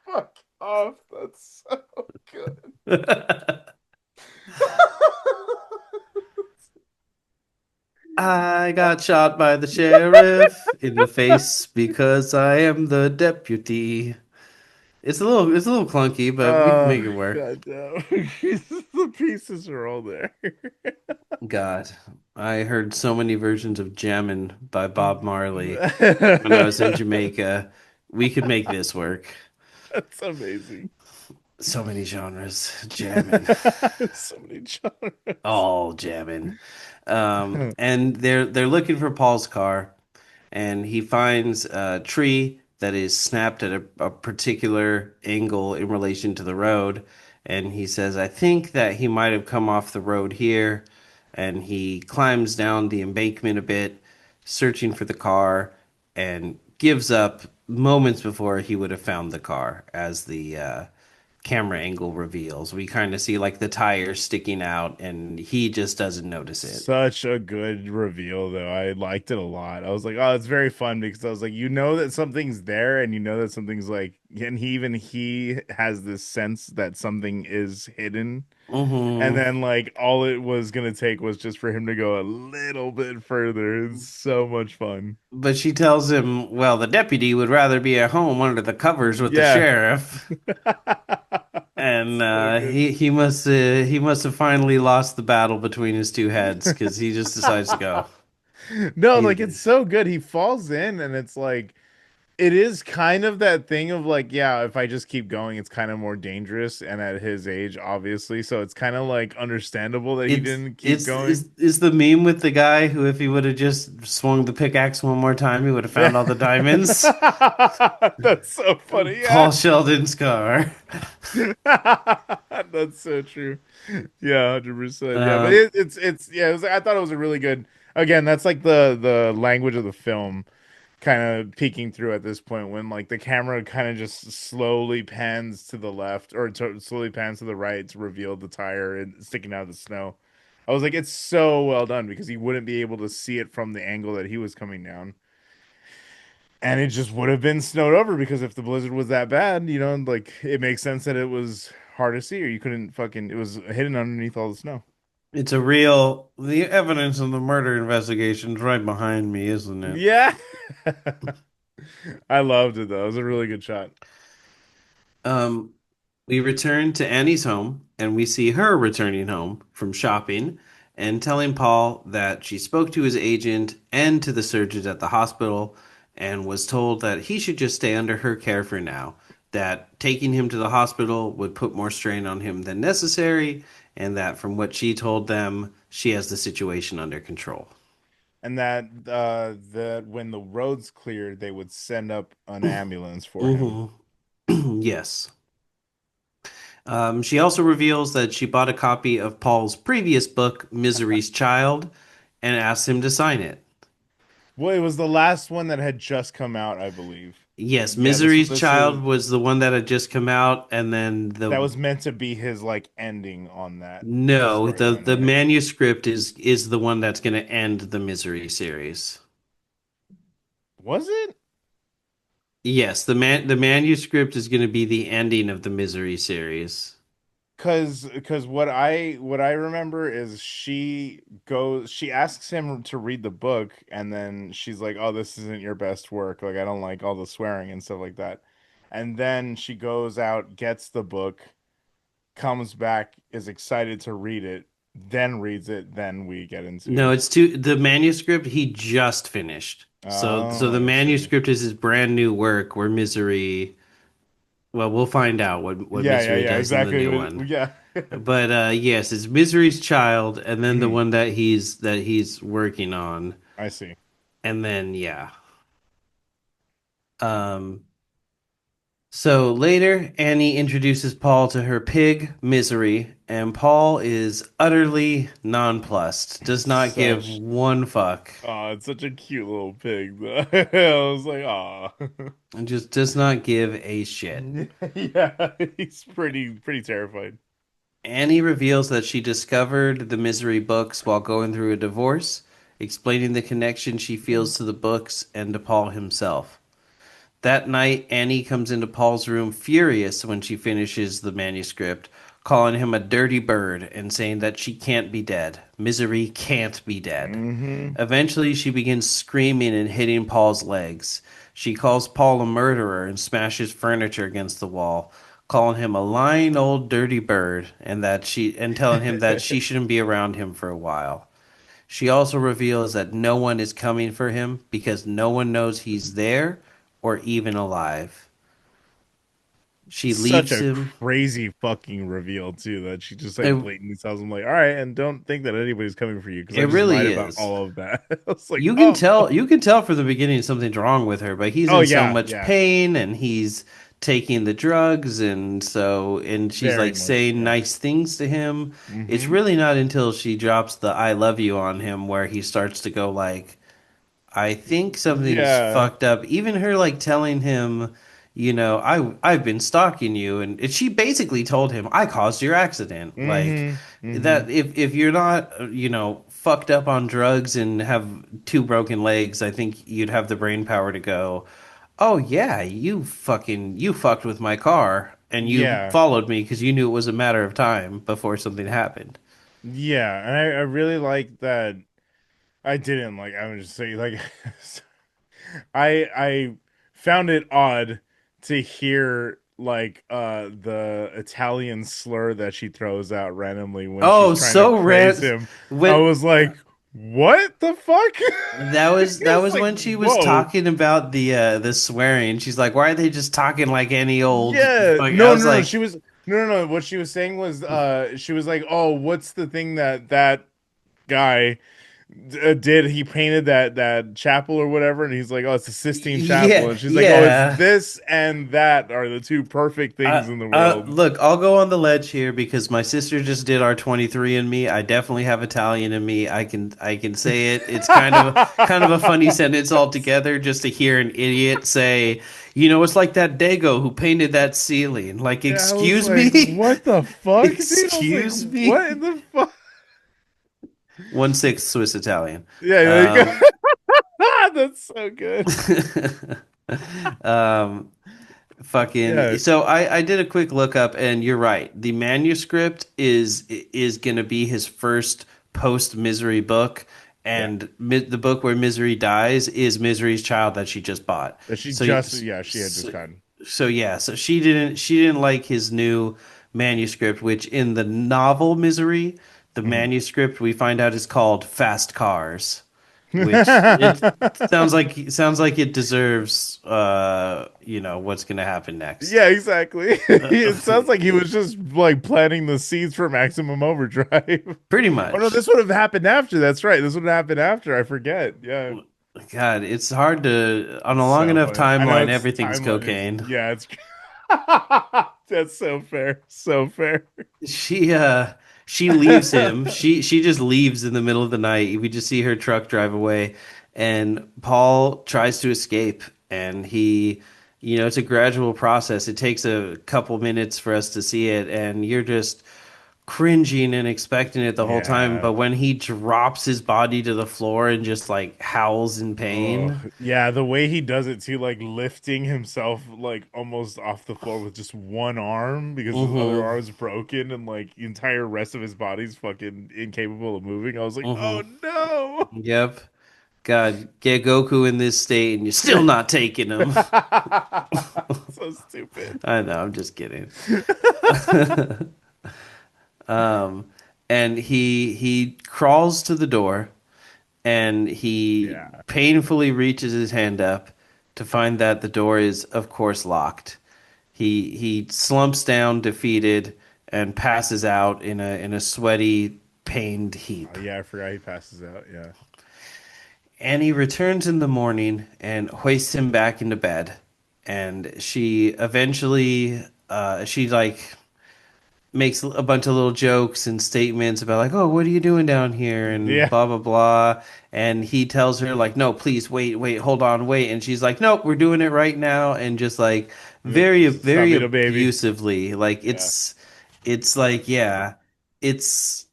Fuck off. That's so good. I got shot by the sheriff in the face because I am the deputy. It's a little clunky, but we can Oh, make it work. god damn. The pieces are all there. God, I heard so many versions of Jammin' by Bob Marley when I was in Jamaica. We could make this work. That's amazing. So many genres. Jammin'. So many genres. All jammin'. And they're looking for Paul's car, and he finds a tree that is snapped at a particular angle in relation to the road. And he says, I think that he might have come off the road here. And he climbs down the embankment a bit, searching for the car, and gives up moments before he would have found the car, as the camera angle reveals. We kind of see like the tires sticking out, and he just doesn't notice it. Such a good reveal, though. I liked it a lot. I was like, oh, it's very fun because I was like, that something's there, and that something's like, and he has this sense that something is hidden. And Hmm. then like all it was gonna take was just for him to go a little bit further. It's so much fun. But she tells him, well, the deputy would rather be at home under the covers with the Yeah. sheriff. And So good. he must have finally lost the battle between his two heads because he just decides to go. No, He's like it's good. so good. He falls in and it's like it is kind of that thing of like, yeah, if I just keep going, it's kind of more dangerous. And at his age, obviously, so it's kind of like understandable that he didn't keep going. It's the meme with the guy who, if he would have just swung the pickaxe one more time, he would have Yeah. found all the diamonds. That's so funny. Yeah. Paul Sheldon's car. That's so true. Yeah, 100%. Yeah, but Um, it's yeah, I thought it was a really good again, that's like the language of the film kind of peeking through at this point when like the camera kind of just slowly pans to the left or slowly pans to the right to reveal the tire and sticking out of the snow. I was like, it's so well done because he wouldn't be able to see it from the angle that he was coming down. And it just would have been snowed over because if the blizzard was that bad, like it makes sense that it was hard to see or you couldn't fucking, it was hidden underneath all the snow. the evidence of the murder investigation's right behind me, isn't it? Yeah. I loved it though. It was a really good shot. Um, we return to Annie's home and we see her returning home from shopping and telling Paul that she spoke to his agent and to the surgeons at the hospital and was told that he should just stay under her care for now, that taking him to the hospital would put more strain on him than necessary, and that from what she told them, she has the situation under control. And that when the roads cleared, they would send up an ambulance for him. Hmm. Yes. She also reveals that she bought a copy of Paul's previous book, Misery's Child, and asks him to sign it. Well, it was the last one that had just come out, I believe. Yes, Yeah, this Misery's this is Child was the one that had just come out, and then that the was meant to be his like ending on that no, storyline, the right? manuscript is the one that's going to end the Misery series. Was it? Yes, the manuscript is going to be the ending of the Misery series. Cause what I remember is she asks him to read the book and then she's like, "Oh, this isn't your best work. Like I don't like all the swearing and stuff like that." And then she goes out, gets the book, comes back, is excited to read it, then reads it, then we get No, into. it's too the manuscript he just finished. So Oh, the I see. manuscript is his brand new work where Misery, well, we'll find out what Misery Yeah, does in the new exactly. one. Yeah. But yes, it's Misery's Child and then the Mhm. one that he's working on. I see. And then yeah. Um so later Annie introduces Paul to her pig, Misery, and Paul is utterly nonplussed. Does not give Such one fuck. it's such a cute little pig though. I was like, "Aw." And just does not give a shit. Yeah, he's pretty terrified. Annie reveals that she discovered the Misery books while going through a divorce, explaining the connection she feels to the books and to Paul himself. That night, Annie comes into Paul's room furious when she finishes the manuscript, calling him a dirty bird and saying that she can't be dead. Misery can't be dead. Hmm. Eventually, she begins screaming and hitting Paul's legs. She calls Paul a murderer and smashes furniture against the wall, calling him a lying old dirty bird and telling him that she shouldn't be around him for a while. She also reveals that no one is coming for him because no one knows he's there or even alive. She Such leaves a him. crazy fucking reveal too that she just like It, blatantly tells him like, "All right, and don't think that anybody's coming for you because I it just lied really about is. all of that." I was like, "Oh, You can tell from the beginning something's wrong with her, but he's oh in so yeah, much yeah, pain and he's taking the drugs and she's very like much, saying yeah." nice things to him. It's Hmm. really not until she drops the I love you on him where he starts to go like, I think something's Yeah. fucked up. Even her like telling him, I've been stalking you, and she basically told him, I caused your accident. Like Hmm. Hmm. that, if you're not, fucked up on drugs and have two broken legs, I think you'd have the brain power to go, oh yeah, you fucked with my car, and you Yeah. followed me because you knew it was a matter of time before something happened. Yeah, and I really like that. I didn't like. I would just say like, I found it odd to hear like the Italian slur that she throws out randomly when she's Oh, trying to so praise red. him. I When was like, what the fuck? That It's was like, when she was whoa. talking about the swearing. She's like, "Why are they just talking like any old?" Yeah, Fuck. I was no. She like, was no. What she was saying was, she was like, "Oh, what's the thing that guy did? He painted that chapel or whatever." And he's like, "Oh, it's the Sistine Chapel." "Yeah, And she's like, "Oh, it's yeah." this and that are the two perfect things in the world." Look, I'll go on the ledge here because my sister just did our 23 and me. I definitely have Italian in me. I can say it. It's kind of a funny sentence altogether just to hear an idiot say, it's like that Dago who painted that ceiling. Like, Yeah, I was excuse like, me? "What the fuck, dude?" I was like, Excuse "What me? in the fuck?" 1/6 Swiss Italian. Yeah, there you go. Um, That's so good. um, Yeah, Fucking so I did a quick look up and you're right. The manuscript is gonna be his first post Misery book, yeah. and the book where Misery dies is Misery's Child that she just bought. That she So just, yeah, she had just so, gotten. so yeah, so she didn't like his new manuscript, which in the novel Misery, the Mhm. manuscript we find out is called Fast Cars, which it sounds like it deserves what's gonna happen next. Yeah, exactly. Uh, It sounds like he was just like planting the seeds for Maximum Overdrive. Pretty Oh no, much. this would have happened after. That's right. This would have happened after. I forget. Yeah. God, it's hard to on a long So enough funny. I know timeline, it's everything's timeline. cocaine. Yeah, it's that's so fair. So fair. She uh she leaves him. She just leaves in the middle of the night. We just see her truck drive away and Paul tries to escape and You know, it's a gradual process. It takes a couple minutes for us to see it, and you're just cringing and expecting it the whole time. Yeah. But when he drops his body to the floor and just like howls in Oh, pain, yeah, the way he does it too, like lifting himself like almost off the floor with just one arm because his other mm-hmm, arm's broken and like the entire rest of his body's fucking incapable of moving. I was like, mm-hmm, oh no. yep. God, get Goku in this state, and you're still not taking him. So stupid. I know, I'm just kidding. And he crawls to the door and he Yeah. painfully reaches his hand up to find that the door is, of course, locked. He slumps down, defeated, and passes out in a sweaty, pained Oh, heap. yeah, I forgot he passes out. Yeah. Annie returns in the morning and hoists him back into bed. And she eventually, she like makes a bunch of little jokes and statements about like, "Oh, what are you doing down here?" and Yeah. blah blah blah. And he tells her like, "No, please wait, hold on, wait." And she's like, "Nope, we're doing it right now." And just like Stop very being a baby. abusively, like Yeah. it's like yeah, it's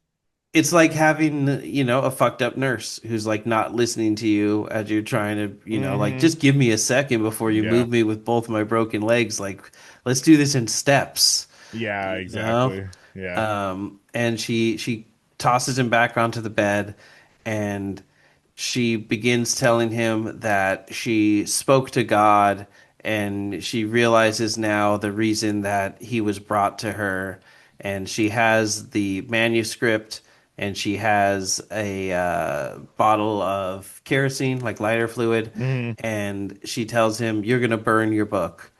it's like having, you know, a fucked up nurse who's like not listening to you as you're trying to, you know, like Hmm. just give me a second before you Yeah. move me with both my broken legs. Like, let's do this in steps, Yeah, you know? exactly. Yeah. And she tosses him back onto the bed, and she begins telling him that she spoke to God, and she realizes now the reason that he was brought to her. And she has the manuscript, and she has a bottle of kerosene, like lighter fluid, Hmm. and she tells him, "You're gonna burn your book."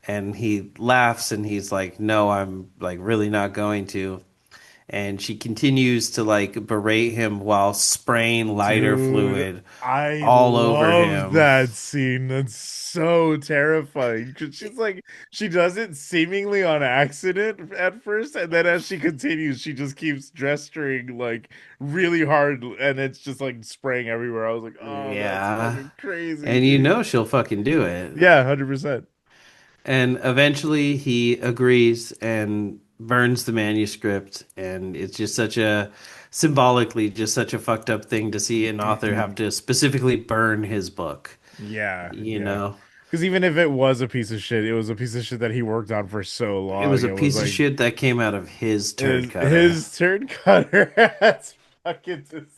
And he laughs and he's like, "No, I'm like really not going to." And she continues to like berate him while spraying lighter Dude, fluid I all over love him. that scene. That's so terrifying. 'Cause she's like, she does it seemingly on accident at first, and then as she continues, she just keeps gesturing like really hard, and it's just like spraying everywhere. I was like, oh, that's Yeah. fucking crazy, And you dude. know she'll fucking do it. Yeah, 100%. And eventually he agrees and burns the manuscript. And it's just such a symbolically just such a fucked up thing to see an author have Hmm. to specifically burn his book, Yeah, you yeah. know. Because even if it was a piece of shit, it was a piece of shit that he worked on for so It was long. a It was piece of like shit that came out of his turd cutter. his turd cutter. That's fucking disgusting.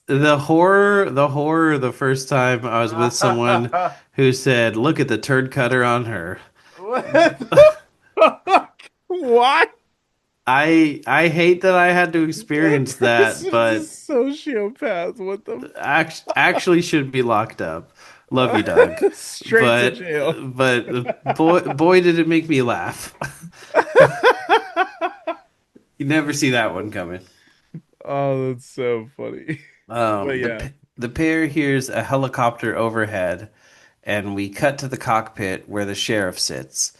The horror the first time I was with someone who said, "Look at the turd cutter on her." What the fuck? Why? I hate that I had to That experience that, person's a but sociopath. What the actually should be locked up. Love you, Doug. straight to But jail. boy did it make me laugh. You never see that one coming. Oh, that's so funny. But yeah. The pair hears a helicopter overhead, and we cut to the cockpit where the sheriff sits.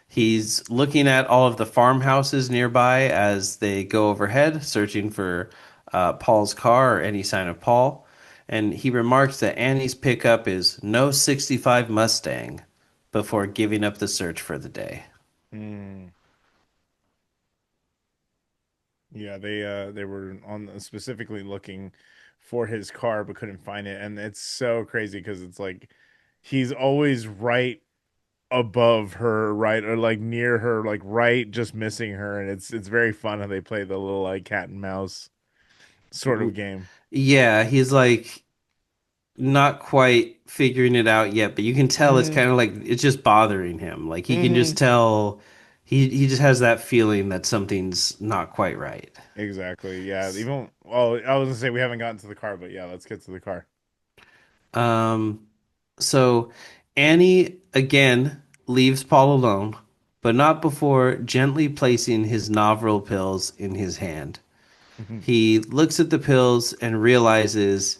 He's looking at all of the farmhouses nearby as they go overhead, searching for Paul's car or any sign of Paul. And he remarks that Annie's pickup is no 65 Mustang before giving up the search for the day. Hmm. Yeah, they were on specifically looking for his car but couldn't find it, and it's so crazy because it's like he's always right above her, right, or like near her, like right, just missing her, and it's very fun how they play the little like cat and mouse sort of game. Yeah, he's like not quite figuring it out yet, but you can tell it's Hmm. kind of like it's just bothering him. Like he can just Hmm. tell he just has that feeling that something's not quite right. Exactly. Yeah. Even well, I was gonna say we haven't gotten to the car, but yeah, let's get to the car. Um, so Annie again leaves Paul alone, but not before gently placing his Novril pills in his hand. He looks at the pills and realizes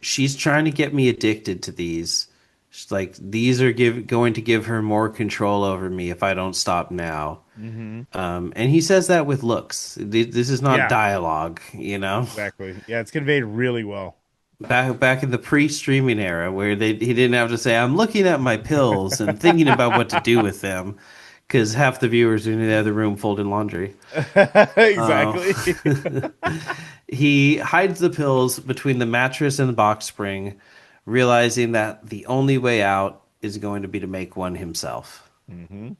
she's trying to get me addicted to these. She's like, these are going to give her more control over me if I don't stop now. Hmm. And he says that with looks. This is not Yeah. dialogue, you know? Exactly. Yeah, it's conveyed really well. back in the pre-streaming era where he didn't have to say, "I'm looking at my pills and thinking about what to do with them," because half the viewers are in the other room folding laundry. Exactly. He hides the pills between the mattress and the box spring, realizing that the only way out is going to be to make one himself. Hmm.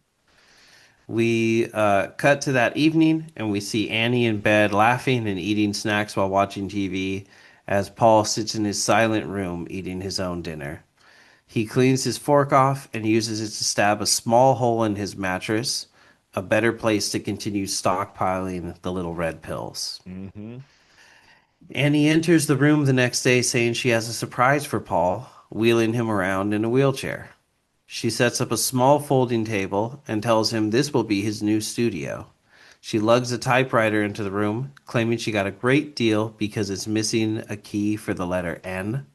We cut to that evening, and we see Annie in bed laughing and eating snacks while watching TV as Paul sits in his silent room eating his own dinner. He cleans his fork off and uses it to stab a small hole in his mattress, a better place to continue stockpiling the little red pills. Hmm. Annie enters the room the next day saying she has a surprise for Paul, wheeling him around in a wheelchair. She sets up a small folding table and tells him this will be his new studio. She lugs a typewriter into the room, claiming she got a great deal because it's missing a key for the letter N.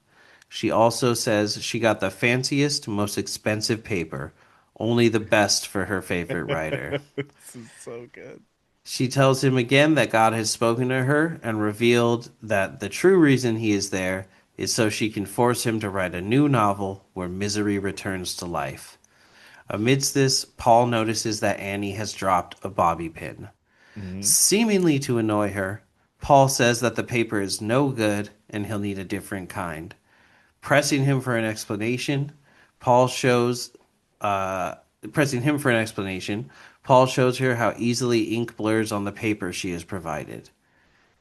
She also says she got the fanciest, most expensive paper, only the best for her favorite writer. This is so good. She tells him again that God has spoken to her and revealed that the true reason he is there is so she can force him to write a new novel where misery returns to life. Amidst this, Paul notices that Annie has dropped a bobby pin. Hmm. Seemingly to annoy her, Paul says that the paper is no good and he'll need a different kind. Pressing him for an explanation, Paul shows uh, pressing him for an explanation, Paul shows her how easily ink blurs on the paper she has provided.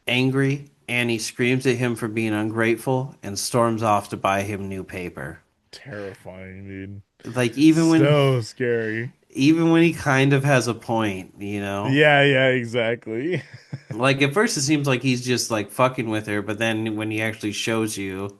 Angry, Annie screams at him for being ungrateful and storms off to buy him new paper. Terrifying, dude. Like So scary. even when he kind of has a point, you know? Yeah, yeah, exactly. Like at first it seems like he's just like fucking with her, but then when he actually shows you,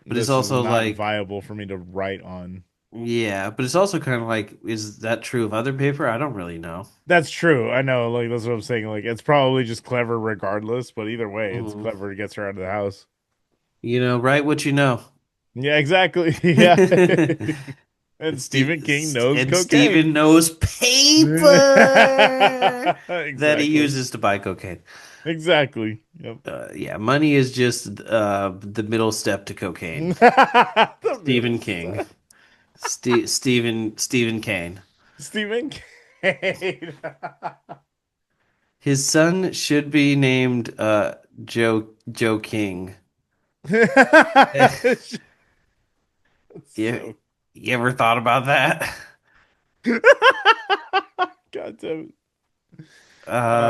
but it's This is also not like viable for me to write on. yeah, but it's also kind of like, is that true of other paper? I don't really know. That's true. I know, like that's what I'm saying. Like it's probably just clever regardless, but either way, it's Mm. clever. It gets her out of the house. You know, write what you know. Yeah, exactly. Yeah. And Stephen King knows And cocaine. Steven knows paper that he Exactly. uses to buy cocaine. Exactly. Yep. Yeah, money is just the middle step to cocaine. The middle Stephen King. step. Stephen Kane. Stephen King. His son should be named Joe King. That's You, so. you ever thought about that? God damn it.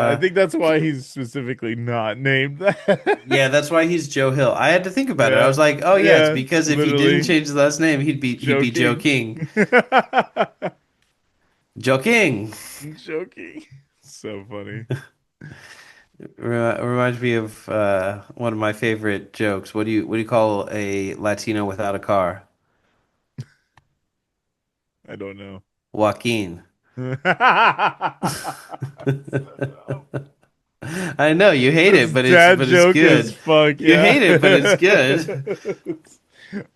I Uh think that's why he's specifically not named yeah, that. that's why he's Joe Hill. I had to think about it. I Yeah, was like, oh yeah, it's yeah, because if he didn't literally change his last name, he'd be Joe joking. King. Joe King. Joking. So funny. Reminds me of one of my favorite jokes. What do you call a Latino without a car? I don't know. Joaquin. So dumb. I know you hate it, This but it's dad but it's joke as good. fuck, You yeah. hate it, but it's good.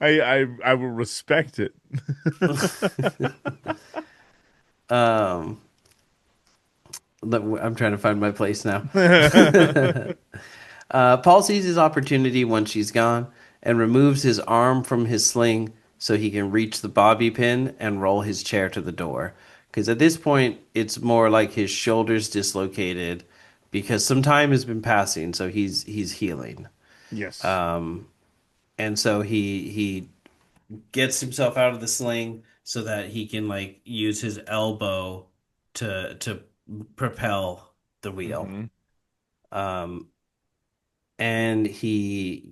I will respect it. Um, I'm trying to find my place now. Paul sees his opportunity once she's gone and removes his arm from his sling so he can reach the bobby pin and roll his chair to the door. Because at this point, it's more like his shoulders dislocated because some time has been passing, so he's healing. Yes. And so he gets himself out of the sling so that he can like use his elbow to propel the wheel. Hmm. Um, and he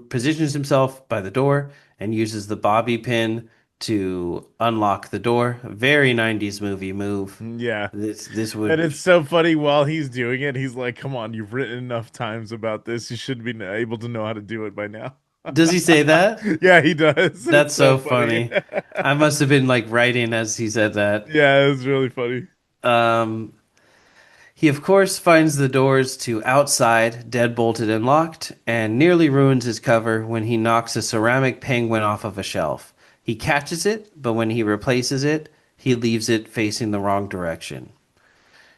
positions himself by the door and uses the bobby pin to unlock the door. Very 90s movie move. Yeah. This And would it's so funny while he's doing it, he's like, "Come on, you've written enough times about this. You should be able to know how to do it by now." does he say that? Yeah, he does. That's It's so so funny. funny. I must have been like writing as he said that. Yeah, it's really funny. Um, he, of course, finds the doors to outside deadbolted and locked, and nearly ruins his cover when he knocks a ceramic penguin off of a shelf. He catches it, but when he replaces it, he leaves it facing the wrong direction.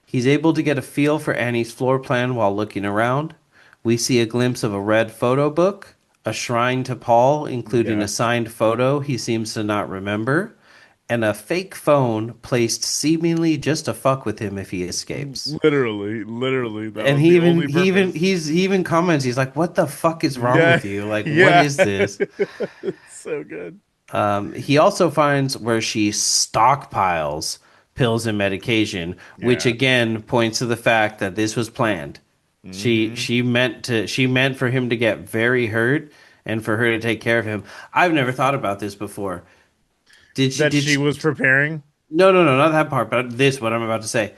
He's able to get a feel for Annie's floor plan while looking around. We see a glimpse of a red photo book, a shrine to Paul, including Yeah. a signed photo he seems to not remember, and a fake phone placed seemingly just to fuck with him if he escapes. Literally, that And was the only purpose. he even comments, he's like, "What the fuck is wrong Yeah, with you? Like, what yeah. is this?" It's so good. He also finds where she stockpiles pills and medication, which Yeah. again points to the fact that this was planned. Hmm. She meant for him to get very hurt and for her to take care of him. I've never thought about this before. That Did she she was preparing. no, not that part, but this what I'm about to say.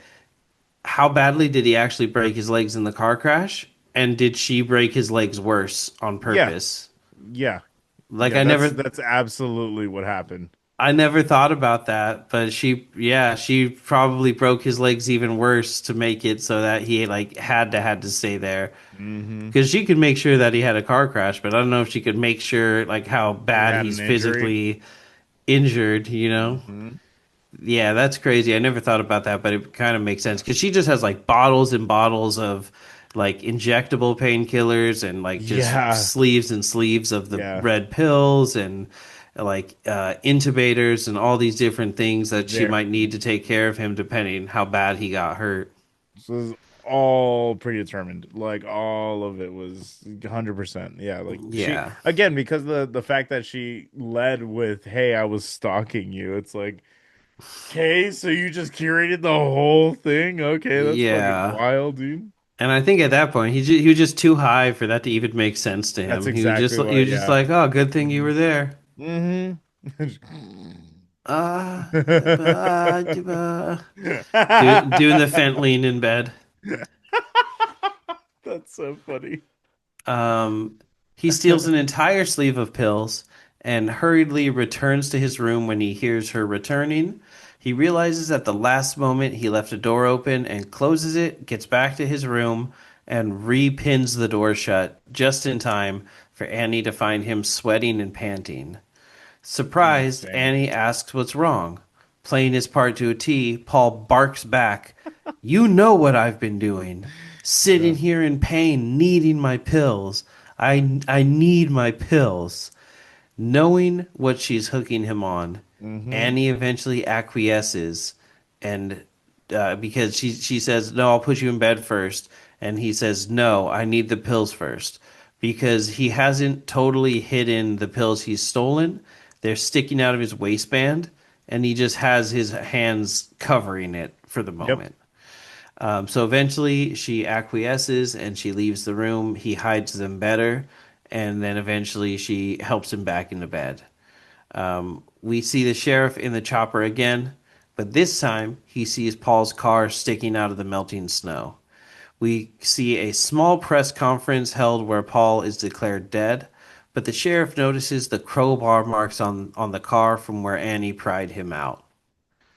How badly did he actually break his legs in the car crash? And did she break his legs worse on Yeah, purpose? yeah, Like yeah. That's absolutely what happened. I never thought about that, but she probably broke his legs even worse to make it so that he like had to stay there. Hmm. Because she could make sure that he had a car crash, but I don't know if she could make sure like how He bad had he's an injury. physically injured, you know? Hmm. Yeah, that's crazy. I never thought about that, but it kind of makes sense because she just has like bottles and bottles of like injectable painkillers and like just Yeah, sleeves and sleeves of the yeah. red pills and like intubators and all these different things that she There. might need to take care of him depending how bad he got hurt. So it was all predetermined. Like all of it was 100%. Yeah, like she Yeah. again because the fact that she led with, "Hey, I was stalking you." It's like, "Okay, so you just curated the whole thing? Okay, that's fucking Yeah. wild, dude." And I think at that point he was just too high for that to even make sense to That's him. exactly He what, was just yeah. like, "Oh, good thing you Hmm. were there." Hmm. Ah, doing the Fentanyl in bed. That's so funny. Um, he steals an entire sleeve of pills and hurriedly returns to his room when he hears her returning. He realizes at the last moment he left a door open and closes it, gets back to his room, and repins the door shut just in time for Annie to find him sweating and panting. Surprised, Insane. Annie asks what's wrong. Playing his part to a T, Paul barks back, "You know what I've been doing. Sitting Yeah. here in pain, needing my pills. I need my pills." Knowing what she's hooking him on, Hmm. Annie eventually acquiesces, and because she says, "No, I'll put you in bed first," and he says, "No, I need the pills first," because he hasn't totally hidden the pills he's stolen. They're sticking out of his waistband, and he just has his hands covering it for the Yep. moment. So eventually she acquiesces and she leaves the room. He hides them better, and then eventually she helps him back into bed. We see the sheriff in the chopper again, but this time he sees Paul's car sticking out of the melting snow. We see a small press conference held where Paul is declared dead, but the sheriff notices the crowbar marks on the car from where Annie pried him out.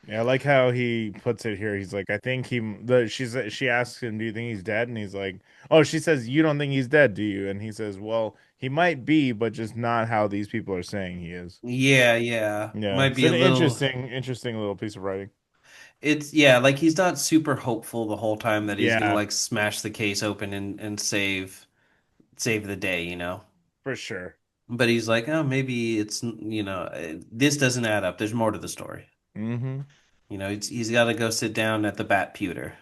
Yeah, I like how he puts it here. He's like, I think she asks him, "Do you think he's dead?" And he's like, "Oh," she says, "You don't think he's dead, do you?" And he says, "Well, he might be, but just not how these people are saying he is." Yeah, yeah. Yeah, Might it's be a an little. interesting little piece of writing. It's yeah, like he's not super hopeful the whole time that he's gonna Yeah, like smash the case open and save the day, you know. for sure. But he's like, oh, maybe it's this doesn't add up. There's more to the story. Hmm. You know, he's got to go sit down at the bat pewter,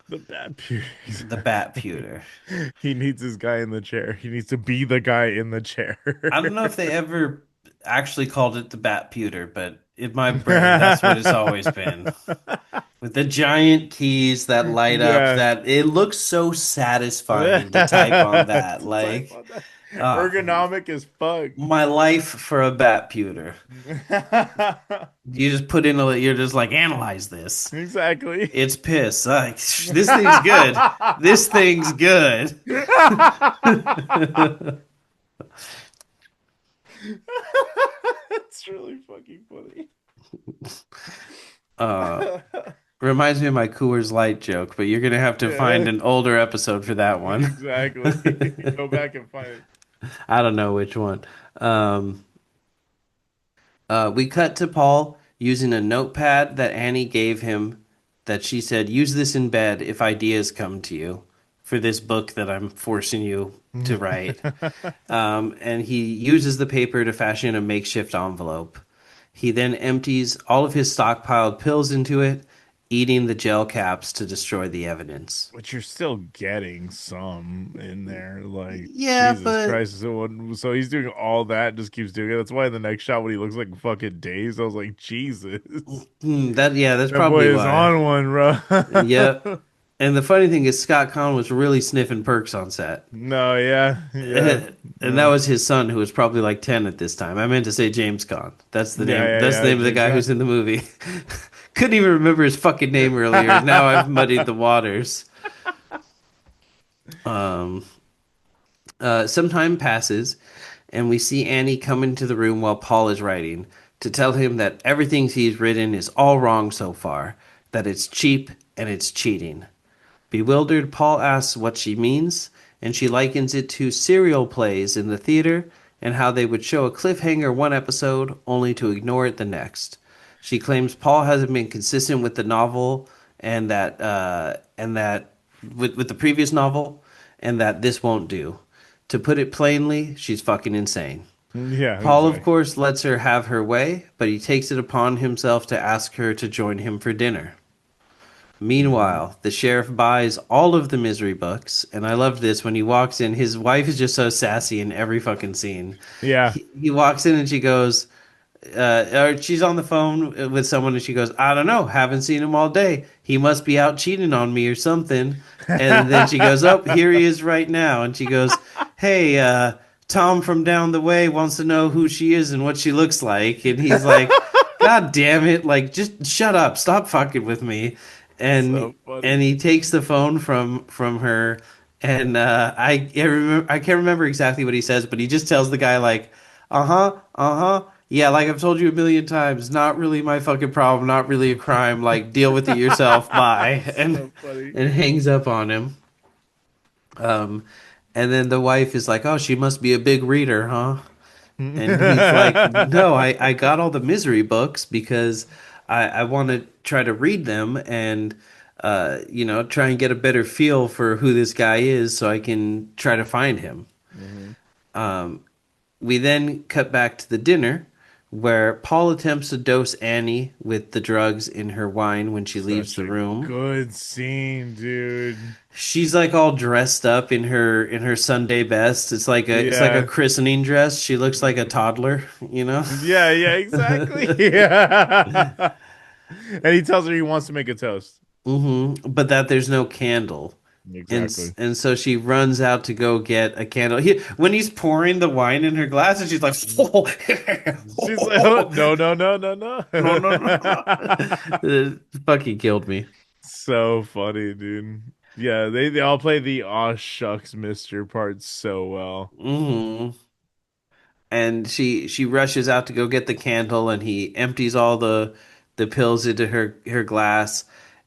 The bad pew. the bat pewter. He needs his guy in the chair. He needs to be the guy in the chair. I don't know if they ever actually called it the bat pewter, but in my brain, that's what it's always been. With the giant keys that light up, Yeah. that it looks so satisfying to type on that. To type Like, on that. uh, Ergonomic as fuck. my life for a bat pewter. You just put in you're just like, analyze this. Exactly. It's piss. Like, this thing's good. This thing's good. It's really fucking funny. Uh, reminds me of my Coors Light joke, but you're gonna have to find Yeah, an older episode for that one. exactly. Go back and find it. I don't know which one. Um, we cut to Paul using a notepad that Annie gave him that she said, use this in bed if ideas come to you. for this book that I'm forcing you to write. And he uses the paper to fashion a makeshift envelope. He then empties all of his stockpiled pills into it, eating the gel caps to destroy the evidence. But you're still getting some in there. Like, Yeah, Jesus but Christ. So he's doing all that, just keeps doing it. That's why in the next shot when he looks like fucking dazed, I was like, Jesus. that's That boy probably is why. on one, bro. Yep. And the funny thing is, Scott Conn was really sniffing perks on set. No, yeah, yeah, And that no. was his son, who was probably like 10 at this time. I meant to say James Conn. That's the Yeah, name. yeah, That's the yeah. name of the James guy Gunn. who's in the movie. Couldn't even remember his fucking name earlier. Now I've muddied the waters. Um, some time passes, and we see Annie come into the room while Paul is writing to tell him that everything he's written is all wrong so far, that it's cheap and it's cheating. Bewildered, Paul asks what she means, and she likens it to serial plays in the theater and how they would show a cliffhanger one episode only to ignore it the next. She claims Paul hasn't been consistent with the novel and that with the previous novel and that this won't do. To put it plainly, she's fucking insane. Yeah, Paul, of exactly. course, lets her have her way, but he takes it upon himself to ask her to join him for dinner. Hmm. Meanwhile, the sheriff buys all of the misery books, and I love this when he walks in. His wife is just so sassy in every fucking scene. Yeah. He walks in and she goes, or she's on the phone with someone and she goes, I don't know, haven't seen him all day. He must be out cheating on me or something. And then she goes, oh, here he is right now. And she goes, hey, Tom from down the way wants to know who she is and what she looks like. And he's like, God damn it, like just shut up, stop fucking with me. And So funny. and he takes the phone from her and I can't remember exactly what he says, but he just tells the guy like, uh-huh, uh-huh. Yeah, like I've told you a million times, not really my fucking problem, not really a crime. Like deal with it yourself. Bye. So funny. And hangs up on him. Um and then the wife is like, "Oh, she must be a big reader, huh?" And he's like, "No, I got all the misery books because I want to try to read them and try and get a better feel for who this guy is so I can try to find him." Hmm. We then cut back to the dinner where Paul attempts to dose Annie with the drugs in her wine when she leaves Such the a room. good scene, dude. She's like all dressed up in her Sunday best. It's like a Yeah. christening dress. She looks like a toddler, you know? Yeah, yeah, exactly. Yeah. And he tells her he wants to make a toast. But that there's no candle. And Exactly. and so she runs out to go get a candle. When he's pouring the wine in her glass, and she's like, She's like, oh, no, no, no, no, no, no, no. no. It fucking killed me. So funny, dude. Yeah, they all play the aw shucks mister part so well. hmm And she rushes out to go get the candle, and he empties all the pills into her glass.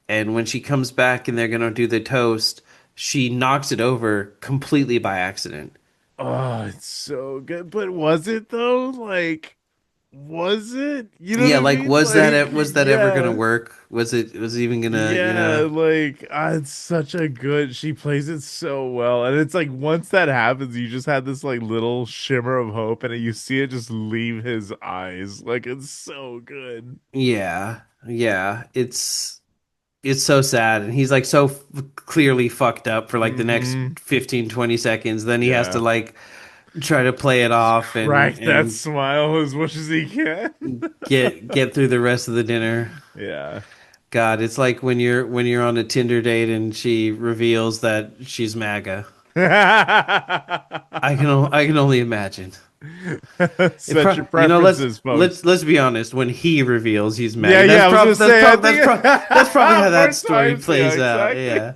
And when she comes back and they're gonna do the toast, she knocks it over completely by accident. Oh, it's so good. But was it though? Like, was it? You know what Yeah, I like mean? was that ever gonna Yeah. work? Was it even gonna, Yeah, like it's such a good she plays it so well. And it's like once that happens, you just had this like little shimmer of hope and you see it just leave his eyes. Like it's so good. yeah, yeah. It's so sad and he's like so clearly fucked up for like the next Hmm. 15, 20 seconds. Then he has to Yeah. like try to play it Just off and crack that and smile as much as he can. get through the rest of the dinner. Yeah. God, it's like when you're on a Tinder date and she reveals that she's MAGA. I can only imagine. Set your Let's preferences, folks. let's be honest. When he reveals he's Yeah, MAGA, yeah, that's I was gonna prob that's say, I prob that's prob that's probably how think that more story times, yeah, plays out. exactly. Yeah.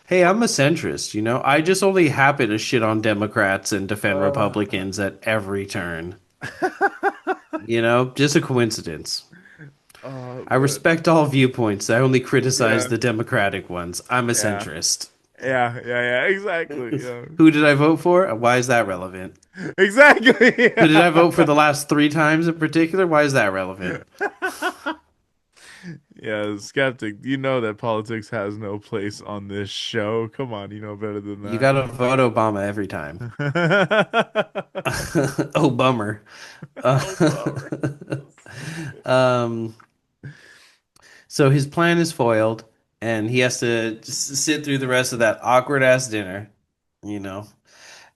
Hey, I'm a centrist, you know. I just only happen to shit on Democrats and defend Uh, Republicans at every turn. You know, just a coincidence. I but respect all viewpoints. I only criticize yeah, the Democratic ones. I'm a yeah, centrist. yeah, exactly. Yeah. Who did I vote for? Why is that relevant? Exactly. Who did I vote for the last three times in particular? Why is that relevant? Yeah, Skeptic, you know that politics has no place on this show. Come on, you know better than You that. got to vote Obama every time. Oh, bummer. Uh, Oh, bummer. So good. um, so his plan is foiled, and he has to just sit through the rest of that awkward ass dinner, you know.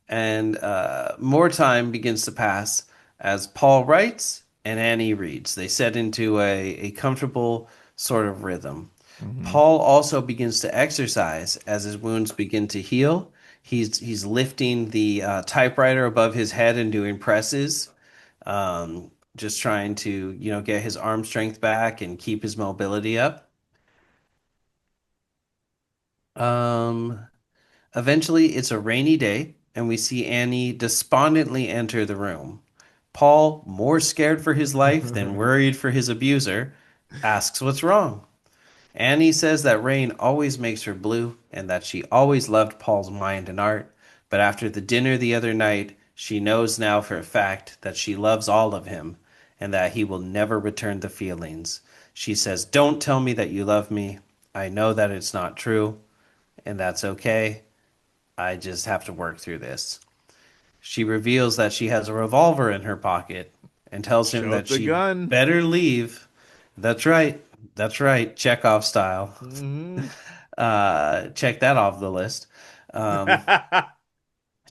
And more time begins to pass as Paul writes and Annie reads. They set into a comfortable sort of rhythm. Hmm. Paul also begins to exercise as his wounds begin to heal. He's lifting the typewriter above his head and doing presses, just trying to get his arm strength back and keep his mobility up. Um, Eventually, it's a rainy day, and we see Annie despondently enter the room. Paul, more scared for his life than worried for his abuser, asks what's wrong. Annie says that rain always makes her blue and that she always loved Paul's mind and art, but after the dinner the other night, she knows now for a fact that she loves all of him and that he will never return the feelings. She says, "Don't tell me that you love me. I know that it's not true, and that's okay. I just have to work through this." She reveals that she has a revolver in her pocket and tells him Show up that the she gun. better leave. That's right. That's right. Chekhov style. Hmm. Check that off the list. Um,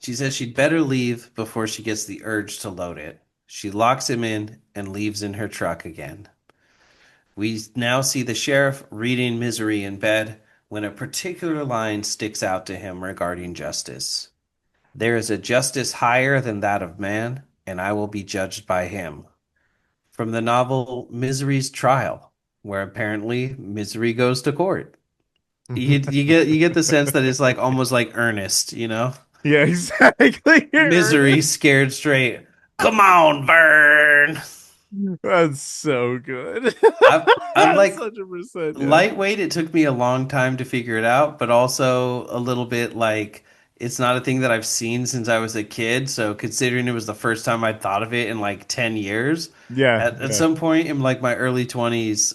she says she'd better leave before she gets the urge to load it. She locks him in and leaves in her truck again. We now see the sheriff reading Misery in bed when a particular line sticks out to him regarding justice. There is a justice higher than that of man, and I will be judged by him. From the novel Misery's Trial, where apparently Misery goes to court. You get the sense that it's like almost like Ernest, you know? Yeah, exactly. Misery Ernest. scared straight. Come on, Vern. That's so good. I'm like 100%, yeah. lightweight. It took me a long time to figure it out, but also a little bit like it's not a thing that I've seen since I was a kid. So considering it was the first time I'd thought of it in like 10 years, Yeah, at yeah. some point in like my early 20s,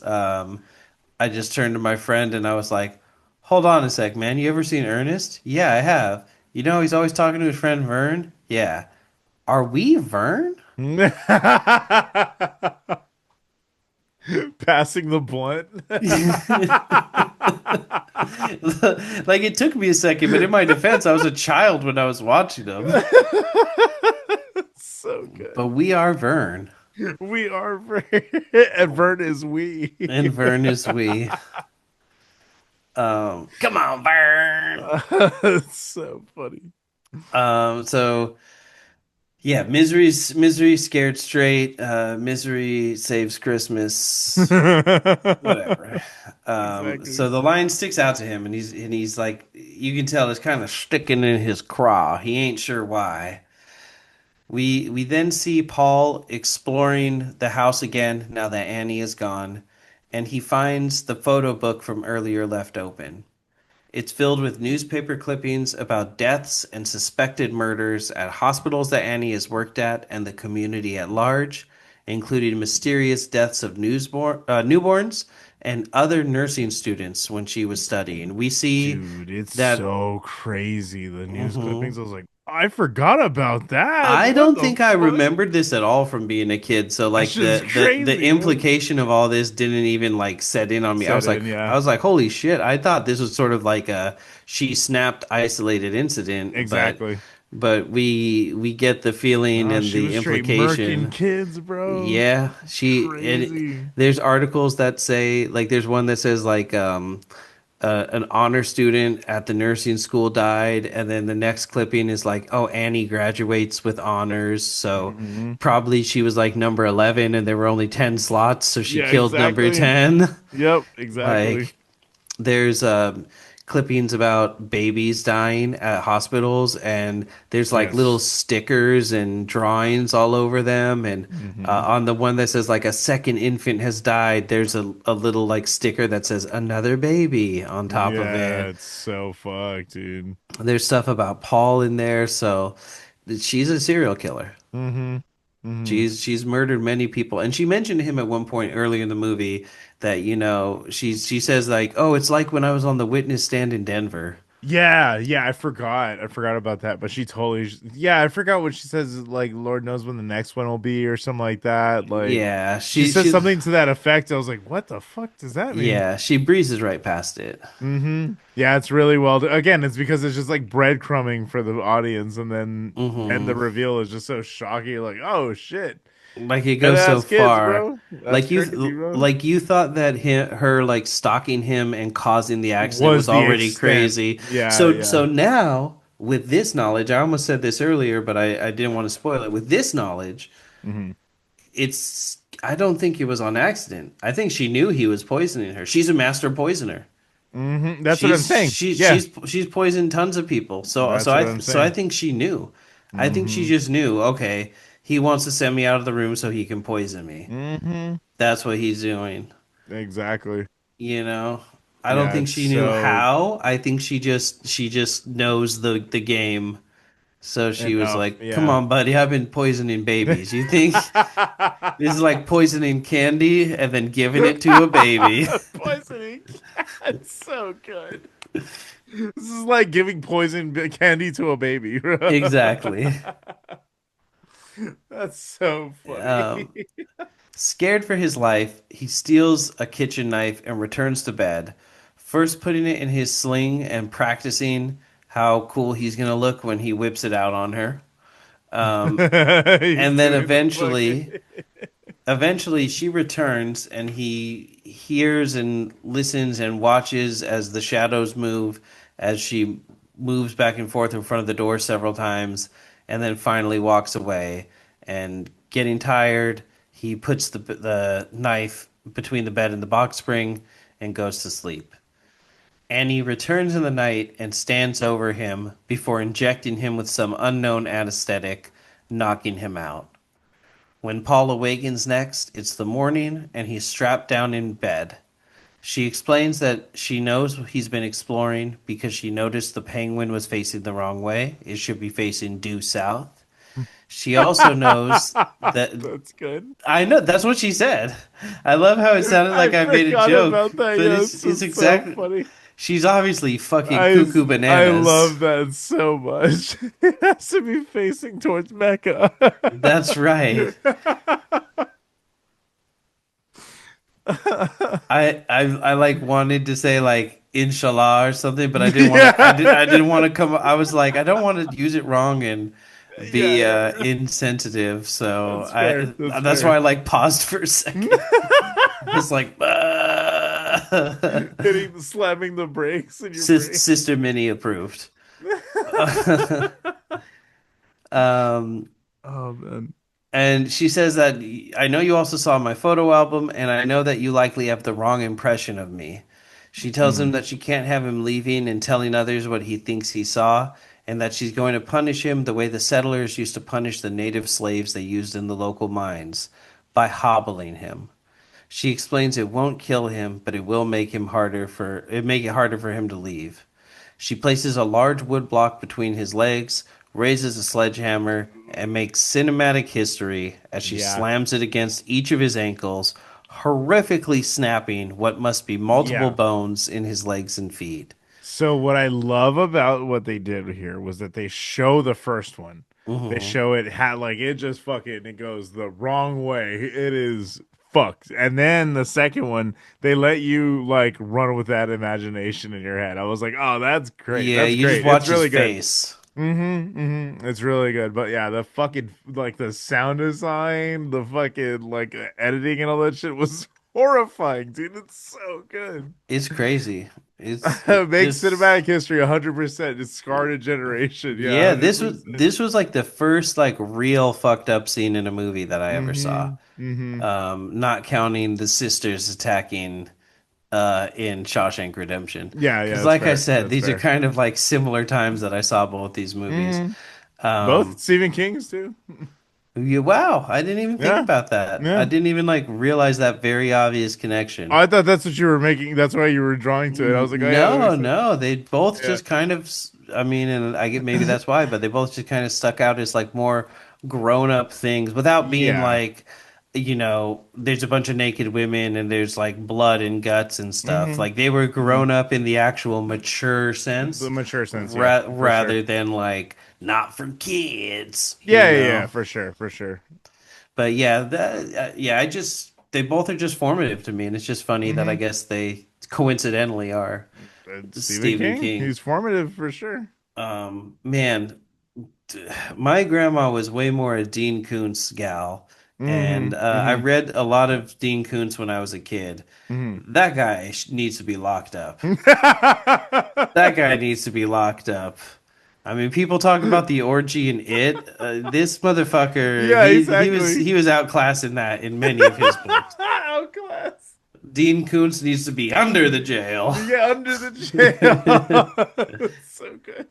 I just turned to my friend and I was like, "Hold on a sec, man. You ever seen Ernest?" "Yeah, I have." "You know, he's always talking to his friend Vern." "Yeah." "Are we Vern?" Passing the blunt. Like it took me a second, but in my defense, I was a child when I was watching them. So But good. we are Vern, We are Vern, and Vern is we. and Vern is we. Come on, Vern. It's so funny. So yeah, misery scared straight. Misery saves Christmas. Whatever. Exactly. So the line sticks out to him, and he's like, you can tell it's kind of sticking in his craw. He ain't sure why. We then see Paul exploring the house again now that Annie is gone, and he finds the photo book from earlier left open. It's filled with newspaper clippings about deaths and suspected murders at hospitals that Annie has worked at and the community at large, including mysterious deaths of newborns and other nursing students when she was studying. We see Dude, it's that. so crazy. The news Mhm. clippings. I was like, I forgot about that. I What don't the think I fuck? remembered this at all from being a kid. So That like shit's the crazy, man. implication of all this didn't even like set in on me. Set in, yeah. I was like, holy shit! I thought this was sort of like a she snapped isolated incident, Exactly. but we get the feeling No, and she the was straight murking implication. kids, bro. Yeah, Crazy. there's articles that say like there's one that says like an honor student at the nursing school died, and then the next clipping is like, oh, Annie graduates with honors, so Hmm. probably she was like number 11 and there were only 10 slots, so she Yeah, killed number exactly. 10. Yep, exactly. Like there's clippings about babies dying at hospitals, and there's like little Yes. stickers and drawings all over them. And Hmm. on the one that says like a second infant has died, there's a little like sticker that says another baby on top of Yeah, it. it's so fucked, dude. There's stuff about Paul in there, so she's a serial killer. Hmm. Mm-hmm. She's murdered many people, and she mentioned him at one point early in the movie that she says like, "Oh, it's like when I was on the witness stand in Denver." Yeah, yeah, I forgot. I forgot about that. But she totally, yeah, I forgot what she says. Like, Lord knows when the next one will be, or something like that. Like, Yeah, she says something to that effect. I was like, what the fuck does that mean? she breezes right past it. Yeah, it's really well done. Again, it's because it's just like breadcrumbing for the audience, and then the Hmm. reveal is just so shocking. Like, oh shit, Like it goes so badass kids, far. bro. That's crazy, bro. Like you thought that her like stalking him and causing the accident Was was the already extent? crazy. Yeah, So yeah. now with this knowledge, I almost said this earlier, but I didn't want to spoil it. With this knowledge, hmm I don't think it was on accident. I think she knew he was poisoning her. She's a master poisoner. That's what I'm saying. Yeah, She's poisoned tons of people. that's what I'm So I saying. think she knew. I think she hmm just knew, okay, he wants to send me out of the room so he can poison me. hmm That's what he's doing, Exactly. you know? I don't Yeah, think it's she knew so how. I think she just knows the game. So she was enough. like, "Come Yeah. on, buddy, I've been poisoning babies. You think this is like poisoning candy and then giving it to a baby?" Poisoning cat. So good. This is like giving poison candy to a baby. Exactly. That's so funny. Um, Scared for his life, he steals a kitchen knife and returns to bed, first putting it in his sling and practicing how cool he's going to look when he whips it out on her. He's And then doing the fucking. eventually she returns and he hears and listens and watches as the shadows move, as she moves back and forth in front of the door several times, and then finally walks away. And getting tired, he puts the knife between the bed and the box spring and goes to sleep. Annie returns in the night and stands over him before injecting him with some unknown anesthetic, knocking him out. When Paul awakens next, it's the morning and he's strapped down in bed. She explains that she knows he's been exploring because she noticed the penguin was facing the wrong way. It should be facing due south. She also knows that That's good. I know that's what she said. I love how it sounded I like I made a forgot joke, about that. but Yes, it's it's so exactly funny. she's obviously fucking I cuckoo I bananas. love that so much. It has to be facing towards Mecca. That's right. I like wanted to say like inshallah or something, but I didn't want to. I Yeah. didn't want to come. I was like, I don't want to use it wrong and Yeah, be yeah, yeah. insensitive. So That's fair. I That's that's why fair. I like paused for a second. I was like, Slamming the brakes in your brain. Sister Minnie approved. Um, Oh man. And she says that I know you also saw my photo album, and I know that you likely have the wrong impression of me. She tells him Mhm. that she can't have him leaving and telling others what he thinks he saw, and that she's going to punish him the way the settlers used to punish the native slaves they used in the local mines, by hobbling him. She explains it won't kill him, but it make it harder for him to leave. She places a large wood block between his legs, raises a sledgehammer, and makes cinematic history as she Yeah. slams it against each of his ankles, horrifically snapping what must be multiple Yeah. bones in his legs and feet. So what I love about what they did here was that they show the first one. They Hmm. show it had like it just fucking it goes the wrong way. It is fucked. And then the second one, they let you like run with that imagination in your head. I was like, "Oh, that's great. Yeah, That's you just great. It's watch his really good." face. It's really good. But yeah, the fucking like the sound design, the fucking like editing and all that shit was horrifying, dude. It's so good. It's crazy. It Makes just cinematic history 100%. It's scarred a generation. Yeah, yeah, 100%. this was like the first like real fucked up scene in a movie that I ever saw. Mm-hmm. Not counting the sisters attacking in Shawshank Redemption. Yeah, yeah, Because, that's like I fair. said, That's these are fair. kind of like similar times that I saw both these movies. hmm Both Um, Stephen King's too. wow, I didn't even think Yeah, about that. I yeah. didn't even like realize that very obvious connection. I thought that's what you were making. That's why you were drawing to it. I was like, oh yeah, that No, makes sense. no, they both Yeah. just kind of. I mean, and I get maybe that's why, but they both just kind of stuck out as like more grown up things without being Yeah. like, there's a bunch of naked women and there's like blood and guts and stuff. Hmm. Like they were Hmm. grown up in the actual mature The sense, mature sense, yeah, for sure. rather than like not for kids, Yeah, yeah, yeah, for sure, for sure. But yeah, yeah, they both are just formative to me, and it's just funny that I Hmm. guess they coincidentally are Stephen Stephen King, King. he's formative for sure. Man, my grandma was way more a Dean Koontz gal, Hmm. and I Hmm. read a lot of Dean Koontz when I was a kid. Hmm. That guy needs to be locked up. That guy needs to be locked up. I mean, people talk about the orgy and it. This motherfucker, Yeah, exactly. he was outclassing that in many of his books. Outclass. Dean Koontz needs to be under the jail. You get under the jail. It's so good.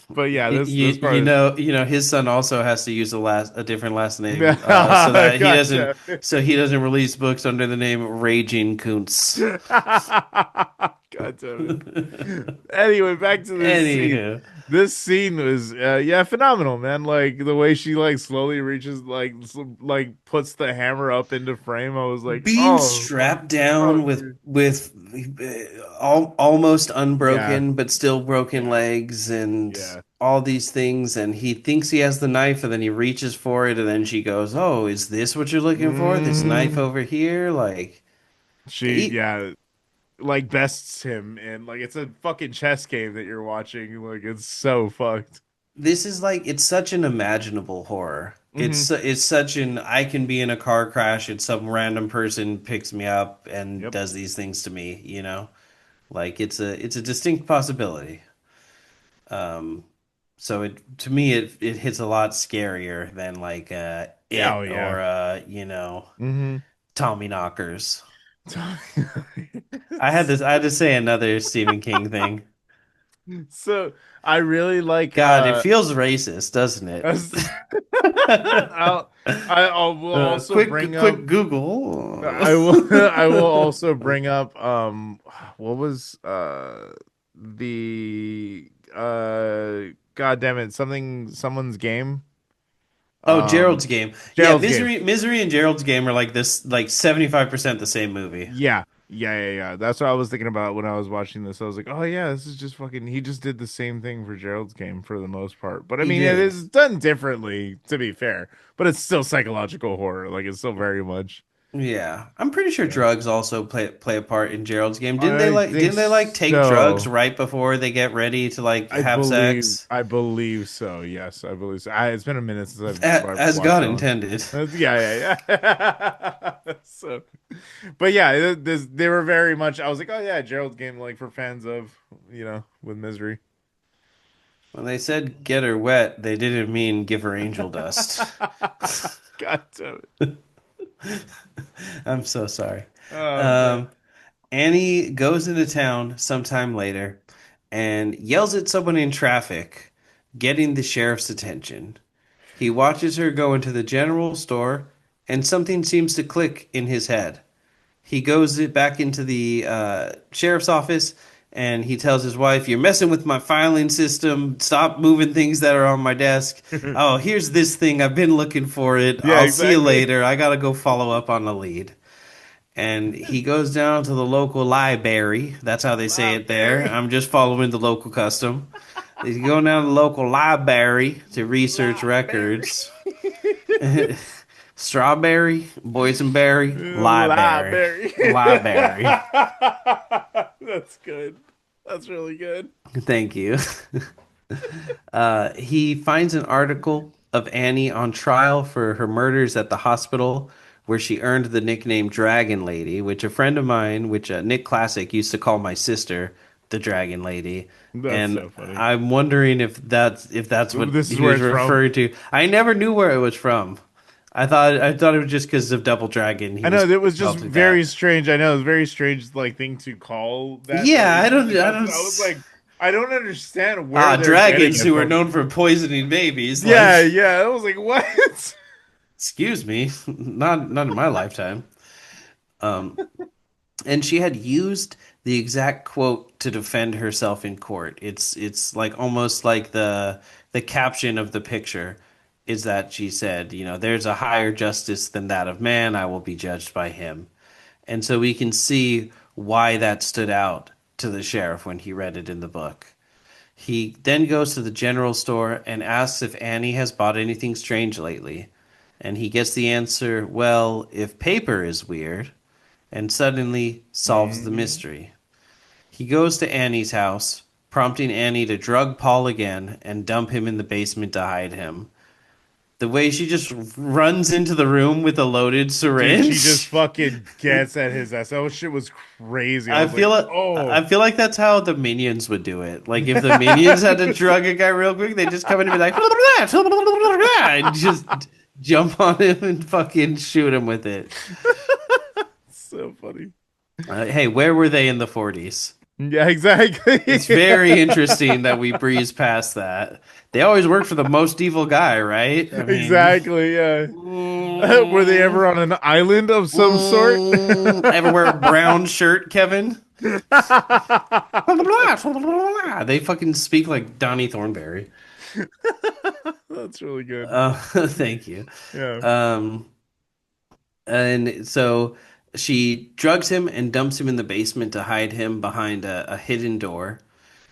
But yeah, this part. His son also has to use a different last name, Gotcha. so he doesn't release books under the name Raging Koontz. God damn it. Anyway, back to this scene. Anywho, This scene was yeah, phenomenal, man. Like the way she like slowly reaches like puts the hammer up into frame. I was like, being "Oh, strapped oh, down with dude." almost Yeah. unbroken but still broken Yeah. legs and Yeah. all these things, and he thinks he has the knife, and then he reaches for it, and then she goes, "Oh, is this what you're looking for? This knife Hmm. over here?" Like, She he, yeah, like bests him and like it's a fucking chess game that you're watching. Like it's so fucked. this is like it's such an imaginable horror. Hmm. It's such an I can be in a car crash and some random person picks me up and Yep. does these things to me, Like it's a distinct possibility. Um, so to me it hits a lot scarier than like Yeah, oh it yeah. or Hmm. Tommy Knockers. I had to say another Stephen King thing. So I really like God, it feels racist, doesn't it? as- I'll I will also bring up Quick Google. I will I will also bring up what was the God damn it, someone's game, Oh, um Gerald's Game. Yeah, Gerald's game. Misery and Gerald's Game are like this, like 75% the same movie. Yeah. Yeah, yeah, yeah. That's what I was thinking about when I was watching this. I was like, oh yeah, this is just fucking he just did the same thing for Gerald's game for the most part. But I He mean it did. is done differently, to be fair. But it's still psychological horror. Like it's still very much. Yeah, I'm pretty sure Yeah. drugs also play a part in Gerald's Game. I think Didn't they like take drugs so. right before they get ready to like have sex? I believe so. Yes, I believe so. It's been a minute since I've As watched God that one. intended. Yeah, yeah, yeah. So, but yeah, they were very much. I was like, oh yeah, Gerald's game, like for fans of, with Misery. When they said get her wet, they didn't mean give her angel dust. God damn it. I'm so sorry. Oh man. Um, Annie goes into town sometime later and yells at someone in traffic, getting the sheriff's attention. He watches her go into the general store, and something seems to click in his head. He goes back into the sheriff's office and he tells his wife, "You're messing with my filing system. Stop moving things that are on my desk. Oh, here's this thing. I've been looking for it. Yeah, I'll see you exactly. later. I gotta go follow up on the lead." And he goes down to the local library. That's how they say it there. Library. I'm just following the local custom. He's going down to the local library to research Library. records. Strawberry, boysenberry, library, Library. library. That's good. That's really good. Thank you. He finds an article of Annie on trial for her murders at the hospital, where she earned the nickname Dragon Lady, which a friend of mine, which Nick Classic used to call my sister, the Dragon Lady. That's And so funny. I'm wondering if that's what This is he where was it's from. referring to. I never knew where it was from. I thought it was just because of Double Dragon. He I know was that was just called through very that. strange. I know it's a very strange like thing to call that Yeah, was like I that's don't. I was like I don't understand where Ah, they're getting dragons it who are from. known for poisoning babies. Yeah, Like, yeah. I was like, what? excuse me, not in my lifetime. Um, and she had used the exact quote to defend herself in court. It's like almost like the caption of the picture is that she said, you know, there's a higher justice than that of man. I will be judged by him. And so we can see why that stood out to the sheriff when he read it in the book. He then goes to the general store and asks if Annie has bought anything strange lately. And he gets the answer, well, if paper is weird, and suddenly solves the Hmm. mystery. He goes to Annie's house, prompting Annie to drug Paul again and dump him in the basement to hide him. The way she just runs into the room with a loaded Dude, she just syringe. fucking gets at his ass. That shit was crazy. I I was like, feel I oh. feel like that's how the minions would do it. Like if the minions had to drug a guy real quick, they just come in and be like and just jump on him and fucking shoot him with it. So funny. Hey, where were they in the 40s? Yeah, exactly. It's very interesting that we breeze past that. They always work for the most evil guy, right? I mean, Exactly, yeah. Were they mm, ever on an island of some sort? ever wear a brown shirt, Kevin? They fucking speak like Donnie Thornberry. That's really good. Thank you. Yeah. Um, and so she drugs him and dumps him in the basement to hide him behind a hidden door.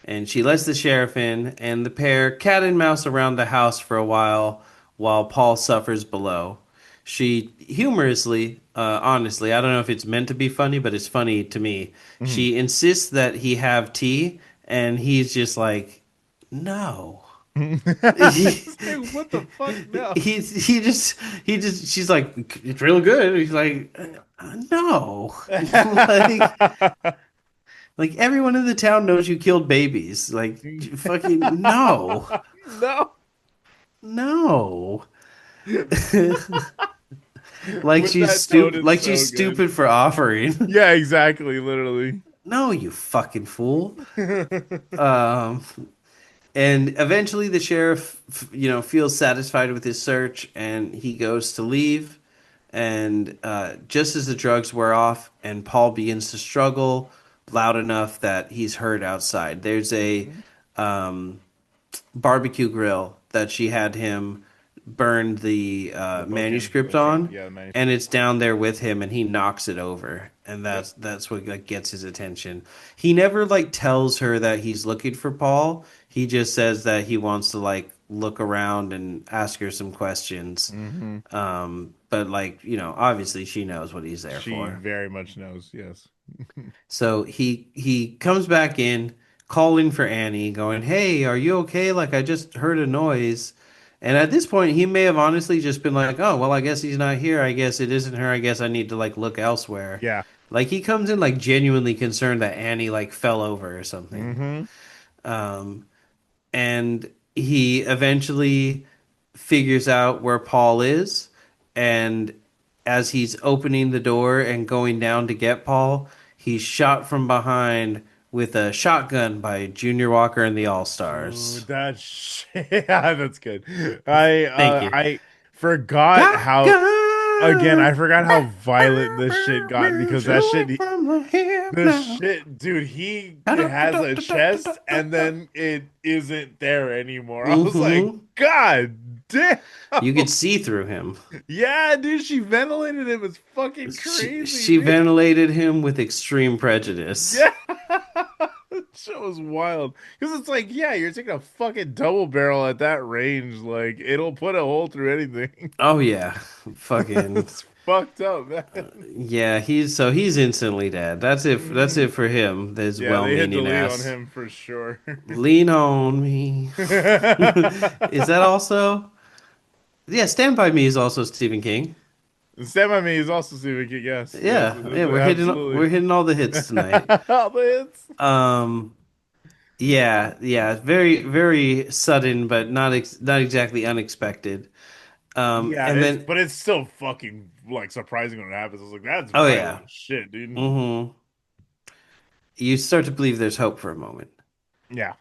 And she lets the sheriff in, and the pair cat and mouse around the house for a while Paul suffers below. She humorously, honestly, I don't know if it's meant to be funny, but it's funny to me. Mhm. She insists that he have tea, and he's just like, no. He, It's like, what the fuck? No. he just she's like it's real good. He's like no, like everyone in the town knows you killed babies. Like fucking no, No. no. With that tone, it's Like so she's good. stupid for offering. Yeah, exactly, literally. No, you fucking fool. Um, and eventually the sheriff, you know, feels satisfied with his search and he goes to leave. And just as the drugs wear off and Paul begins to struggle loud enough that he's heard outside, there's a Mhm. barbecue grill that she had him burn the The book in manuscript the shop. on, Yeah, the and manuscript. it's down there with him, and he knocks it over, and Yep. that's what like gets his attention. He never like tells her that he's looking for Paul. He just says that he wants to like look around and ask her some questions. Hmm. But like you know, obviously she knows what he's there She for. very much knows, yes. So he comes back in, calling for Annie, going, "Hey, are you okay? Like I just heard a noise." And at this point, he may have honestly just been like, "Oh, well, I guess he's not here. I guess it isn't her. I guess I need to like look elsewhere." Yeah. Like he comes in like genuinely concerned that Annie like fell over or something. Hmm. Um, and he eventually figures out where Paul is, and as he's opening the door and going down to get Paul, he's shot from behind with a shotgun by Junior Walker and the All Dude, Stars. that shit. Yeah, that's good. I Thank you. I forgot how again, Shotgun, I forgot how violent this shit got because that shoot shit from the hip the now. shit, dude, he has a chest and then it isn't there anymore. I was like, Mm-hmm. God damn. You could see through him. Yeah, dude, she ventilated it was fucking crazy, She dude. ventilated him with extreme prejudice. Yeah. That shit was wild. Because it's like, yeah, you're taking a fucking double barrel at that range. Like, it'll put a hole through anything. Oh yeah, fucking It's fucked up, man. yeah. He's instantly dead. That's it. That's Mhm. it for him. This Yeah, they hit well-meaning delete on ass. him for sure. Lean on me. Is that also? Yeah, Stand by Me is also Stephen King. Stand by Me is also Stephen King. Yes, yes, Yeah, yeah. absolutely. We're hitting all the hits tonight. All the hits. Um, yeah, yeah. Very sudden, but not exactly unexpected. Yeah, And then but it's still fucking like surprising when it happens. I was like, that's oh yeah. violent as shit, dude. Mm-hmm. You start to believe there's hope for a moment. Yeah.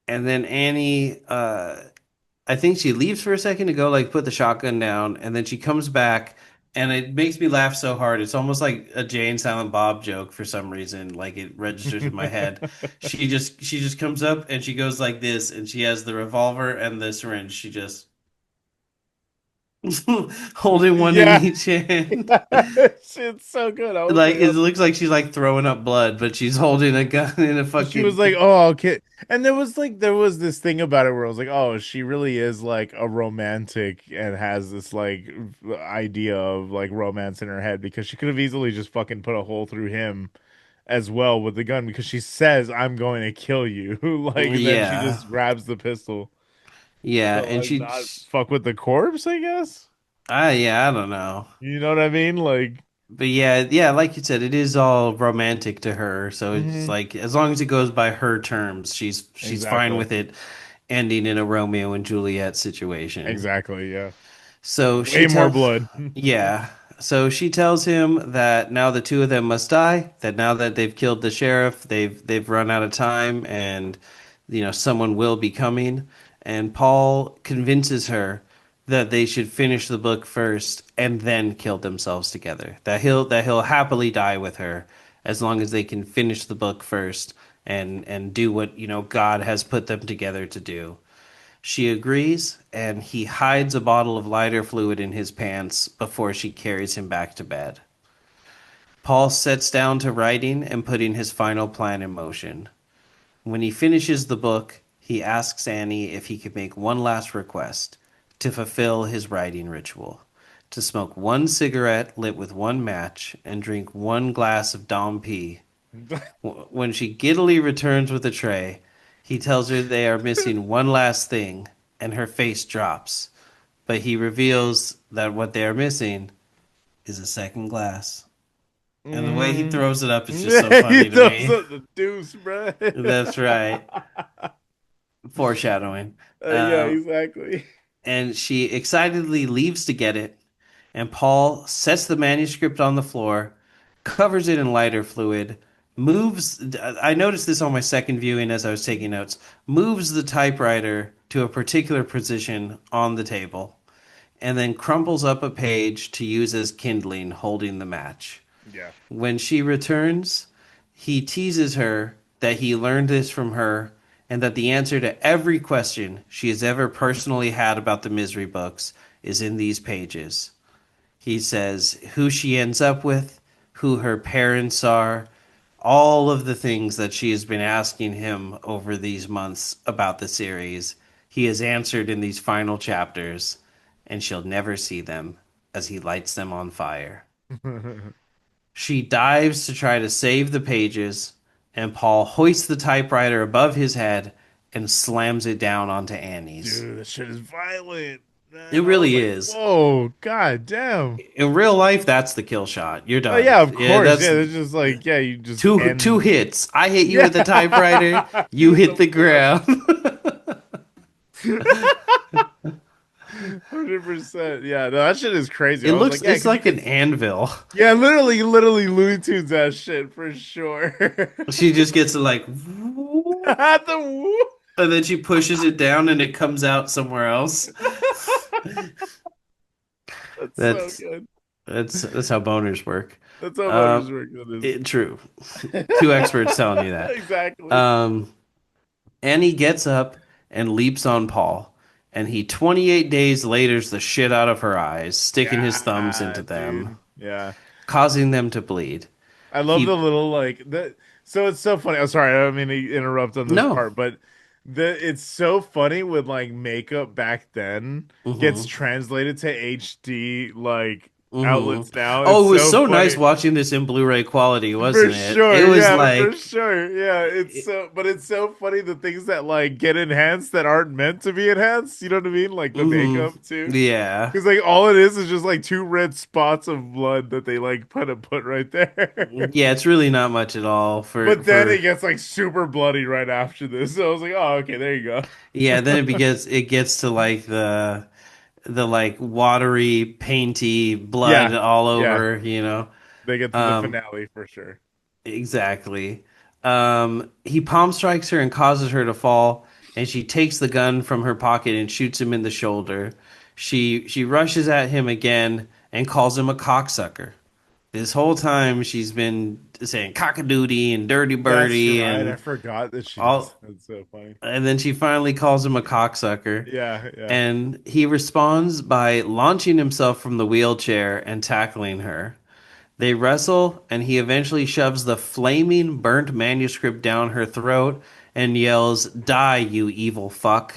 And then Annie, I think she leaves for a second to go like put the shotgun down, and then she comes back And it makes me laugh so hard. It's almost like a Jay and Silent Bob joke for some reason. Like it registers in my head. She just comes up and she goes like this, and she has the revolver and the syringe. She just holding one in Yeah. each hand. Shit's so good. I was Like like, it oh. looks like she's like throwing up blood, but she's holding a gun in a She was fucking. like, "Oh, okay." And there was this thing about it where I was like, "Oh, she really is like a romantic and has this like idea of like romance in her head because she could have easily just fucking put a hole through him as well with the gun because she says, "I'm going to kill you." Like, and then she Yeah. just grabs the pistol Yeah, to and like she not fuck with the corpse, I guess. yeah, I don't know. You know what I mean? Like, But yeah, yeah, like you said, it is all romantic to her. So it's mhm, like as long as it goes by her terms, she's fine exactly. with it ending in a Romeo and Juliet situation. Exactly, yeah. So she Way more tells, blood. yeah. So she tells him that now the two of them must die, that now that they've killed the sheriff, they've run out of time and someone will be coming. And Paul convinces her that they should finish the book first and then kill themselves together. That he'll happily die with her as long as they can finish the book first and do what, God has put them together to do. She agrees, and he hides a bottle of lighter fluid in his pants before she carries him back to bed. Paul sets down to writing and putting his final plan in motion. When he finishes the book, he asks Annie if he could make one last request to fulfill his writing ritual: to smoke one cigarette lit with one match and drink one glass of Dom P. When she giddily returns with a tray, he tells her they are missing one last thing, and her face drops. But he reveals that what they are missing is a second glass. And the way he Mm. throws it up is just so He funny to does me. the deuce, bro. That's right. Foreshadowing. Yeah, Um, exactly. and she excitedly leaves to get it, and Paul sets the manuscript on the floor, covers it in lighter fluid, moves. I noticed this on my second viewing as I was taking notes. Moves the typewriter to a particular position on the table, and then crumples up a page to use as kindling, holding the match. Yeah. When she returns, he teases her that he learned this from her and that the answer to every question she has ever personally had about the Misery books is in these pages. He says who she ends up with, who her parents are, all of the things that she has been asking him over these months about the series. He has answered in these final chapters, and she'll never see them as he lights them on fire. She dives to try to save the pages, and Paul hoists the typewriter above his head and slams it down onto Annie's. Dude, that shit is violent, It man. I was really like, is. whoa, god damn. In real life, that's the kill shot. You're Oh done. yeah, of Yeah, course. that's Yeah, it's just like, yeah, you just two end. hits. I hit you Yeah. with the typewriter. You Use hit the the floor. ground. 100%. Yeah, no, that shit is crazy. It I was looks like, yeah, it's because you like can an anvil. yeah, literally Looney Tunes ass shit for sure. She just gets to like, The whoop. and then she pushes it down, and it comes out somewhere else. That's so That's good. that's how boners work. That's how voters Um, work. That true. is. Two experts telling you that. Exactly. Um, Annie gets up and leaps on Paul, and he 28 days laters the shit out of her eyes, sticking his thumbs into Yeah, them, dude. Yeah. causing them to bleed. I love the He little like that. So it's so funny. I'm sorry, I don't mean to interrupt on this no. part, but it's so funny with like makeup back then gets Mm-hmm. translated to HD like Mm-hmm. outlets now. It's Oh, it was so so nice funny. watching this in Blu-ray quality, For wasn't it? It sure, was yeah, for like, sure. Yeah, but it's so funny the things that like get enhanced that aren't meant to be enhanced, you know what I mean? Like the mm-hmm. makeup too. Yeah. Because like all it is just like two red spots of blood that they like put right there. Yeah, it's really not much at all for But then it for gets like super bloody right after this. So I was like, oh, okay, there you go. yeah, then it gets to like the like watery, painty blood Yeah, all yeah. over. They get to the Um, finale for sure. exactly. He palm strikes her and causes her to fall, and she takes the gun from her pocket and shoots him in the shoulder. She rushes at him again and calls him a cocksucker. This whole time she's been saying cockadoodie and dirty That's birdie right. I and forgot that she does. all, That's so funny. and then she finally calls him a cocksucker. Yeah, yeah. And he responds by launching himself from the wheelchair and tackling her. They wrestle, and he eventually shoves the flaming, burnt manuscript down her throat and yells, "Die, you evil fuck."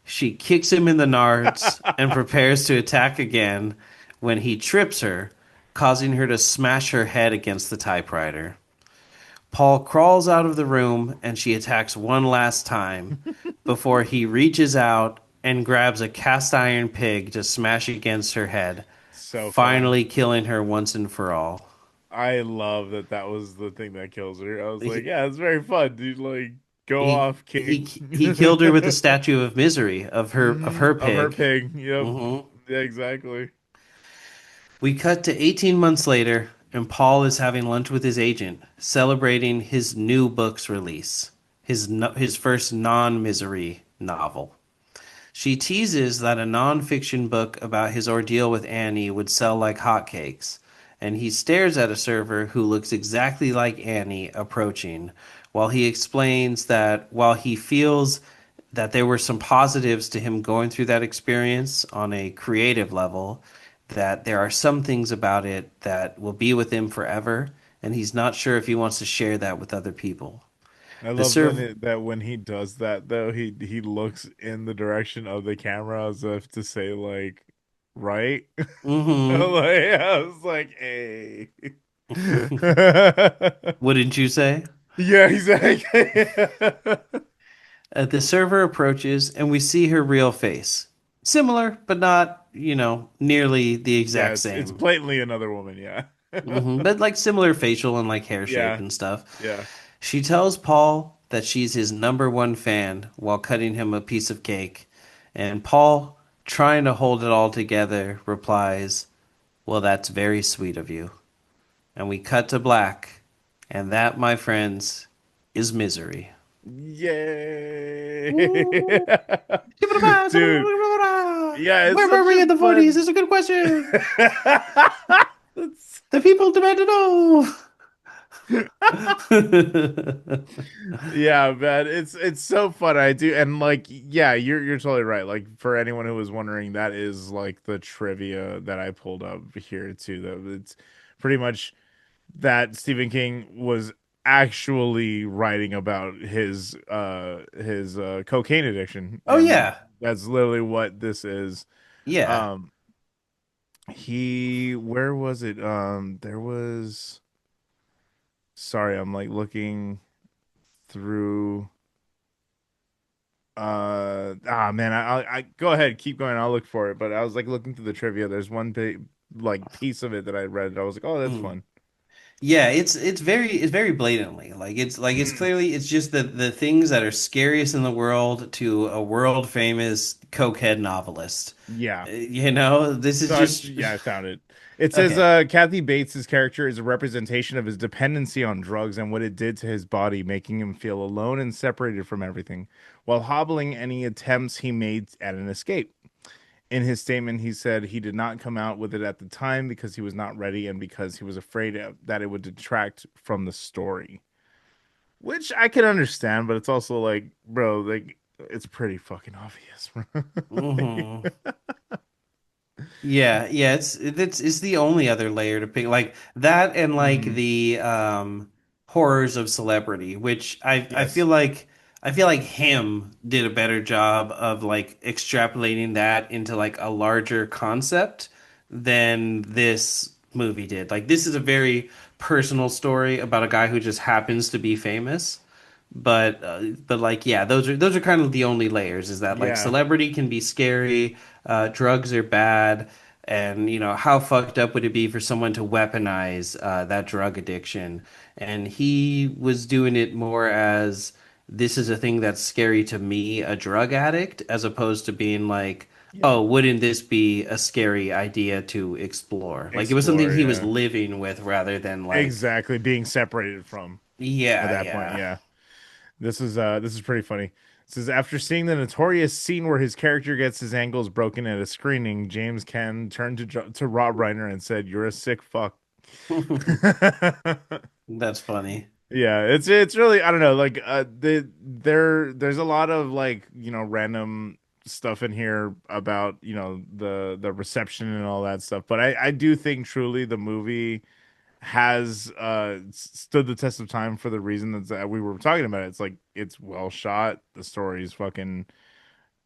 She kicks him in the nards and prepares to attack again when he trips her, causing her to smash her head against the typewriter. Paul crawls out of the room and she attacks one last time before he reaches out and grabs a cast iron pig to smash against her head, So funny. finally killing her once and for all. I love that that was the thing that kills her. I was like, He yeah, it's very fun, dude. Like, go he off, he, king. he killed her with the statue of misery of her Of her pig. pig. Yep. hmm Yeah, exactly. We cut to 18 months later, and Paul is having lunch with his agent, celebrating his new book's release, his first non-misery novel. She teases that a nonfiction book about his ordeal with Annie would sell like hotcakes, and he stares at a server who looks exactly like Annie approaching, while he explains that while he feels that there were some positives to him going through that experience on a creative level, that there are some things about it that will be with him forever, and he's not sure if he wants to share that with other people. I The love serv that when he does that though, he looks in the direction of the camera as if to say like, right? hmm Like, I was like, hey. Wouldn't you say? Yeah, exactly. The server approaches and we see her real face. Similar, but not, nearly the Yeah, exact it's same. blatantly another woman, yeah. But like similar facial and like hair shape Yeah, and stuff. yeah. She tells Paul that she's his number one fan while cutting him a piece of cake. And Paul, trying to hold it all together, replies, "Well, that's very sweet of you." And we cut to black. And that, my friends, is misery. Yay. Woo. Dude, yeah, it's Where were such we a in the 40s? fun. This is a good question. That's- The people demand to know. Yeah, man, it's so fun. I do, and like, yeah, you're totally right. Like for anyone who was wondering, that is like the trivia that I pulled up here too. That it's pretty much that Stephen King was actually writing about his cocaine addiction, Oh, and yeah. that's literally what this is. Yeah. Um, he where was it? There was. Sorry, I'm like looking through. Man, I go ahead, keep going. I'll look for it. But I was like looking through the trivia. There's one big like piece of it that I read. I was like, oh, that's Mm. fun. Yeah, it's very blatantly it's clearly it's just the things that are scariest in the world to a world famous cokehead novelist. Yeah. This is So just yeah, I found it. It says okay. Kathy Bates's character is a representation of his dependency on drugs and what it did to his body, making him feel alone and separated from everything, while hobbling any attempts he made at an escape. In his statement, he said he did not come out with it at the time because he was not ready and because he was afraid that it would detract from the story. Which I can understand, but it's also like, bro, like it's pretty fucking obvious. hmm Yeah, yeah, it's the only other layer to pick like that and like Mhm. the horrors of celebrity, which I feel Yes. like him did a better job of like extrapolating that into like a larger concept than this movie did. Like this is a very personal story about a guy who just happens to be famous. But like yeah, those are kind of the only layers is that like Yeah. celebrity can be scary, drugs are bad, and how fucked up would it be for someone to weaponize that drug addiction? And he was doing it more as this is a thing that's scary to me, a drug addict, as opposed to being like, Yeah. oh, wouldn't this be a scary idea to explore? Like it was something Explore, he was yeah. living with rather than like, Exactly. Being separated from at yeah, that point, yeah. yeah. This is pretty funny. says after seeing the notorious scene where his character gets his ankles broken at a screening, James Ken turned to Rob Reiner and said, "You're a sick fuck." That's funny. Yeah, it's really I don't know like there's a lot of like random stuff in here about the reception and all that stuff, but I do think truly the movie has stood the test of time for the reason that we were talking about. It's like it's well shot. The story is fucking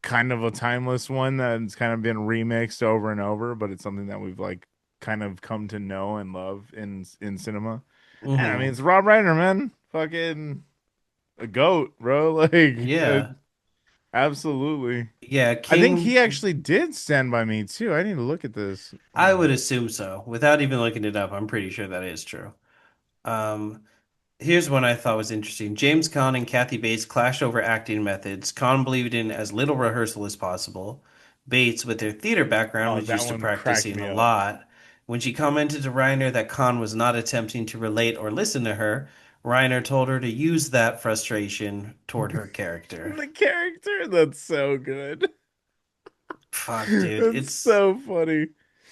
kind of a timeless one that's kind of been remixed over and over, but it's something that we've like kind of come to know and love in cinema. And I mean, Hmm. it's Rob Reiner, man, fucking a goat, bro. Like, Yeah. absolutely. Yeah, I think he King, actually did Stand By Me too. I need to look at this. I would assume so. Without even looking it up, I'm pretty sure that is true. Um, Here's one I thought was interesting. James Caan and Kathy Bates clashed over acting methods. Caan believed in as little rehearsal as possible. Bates, with their theater background, Oh, was that used to one cracked practicing me a up. lot. When she commented to Reiner that Caan was not attempting to relate or listen to her, Reiner told her to use that frustration toward her character. The character, that's so good. Fuck, dude. That's so funny.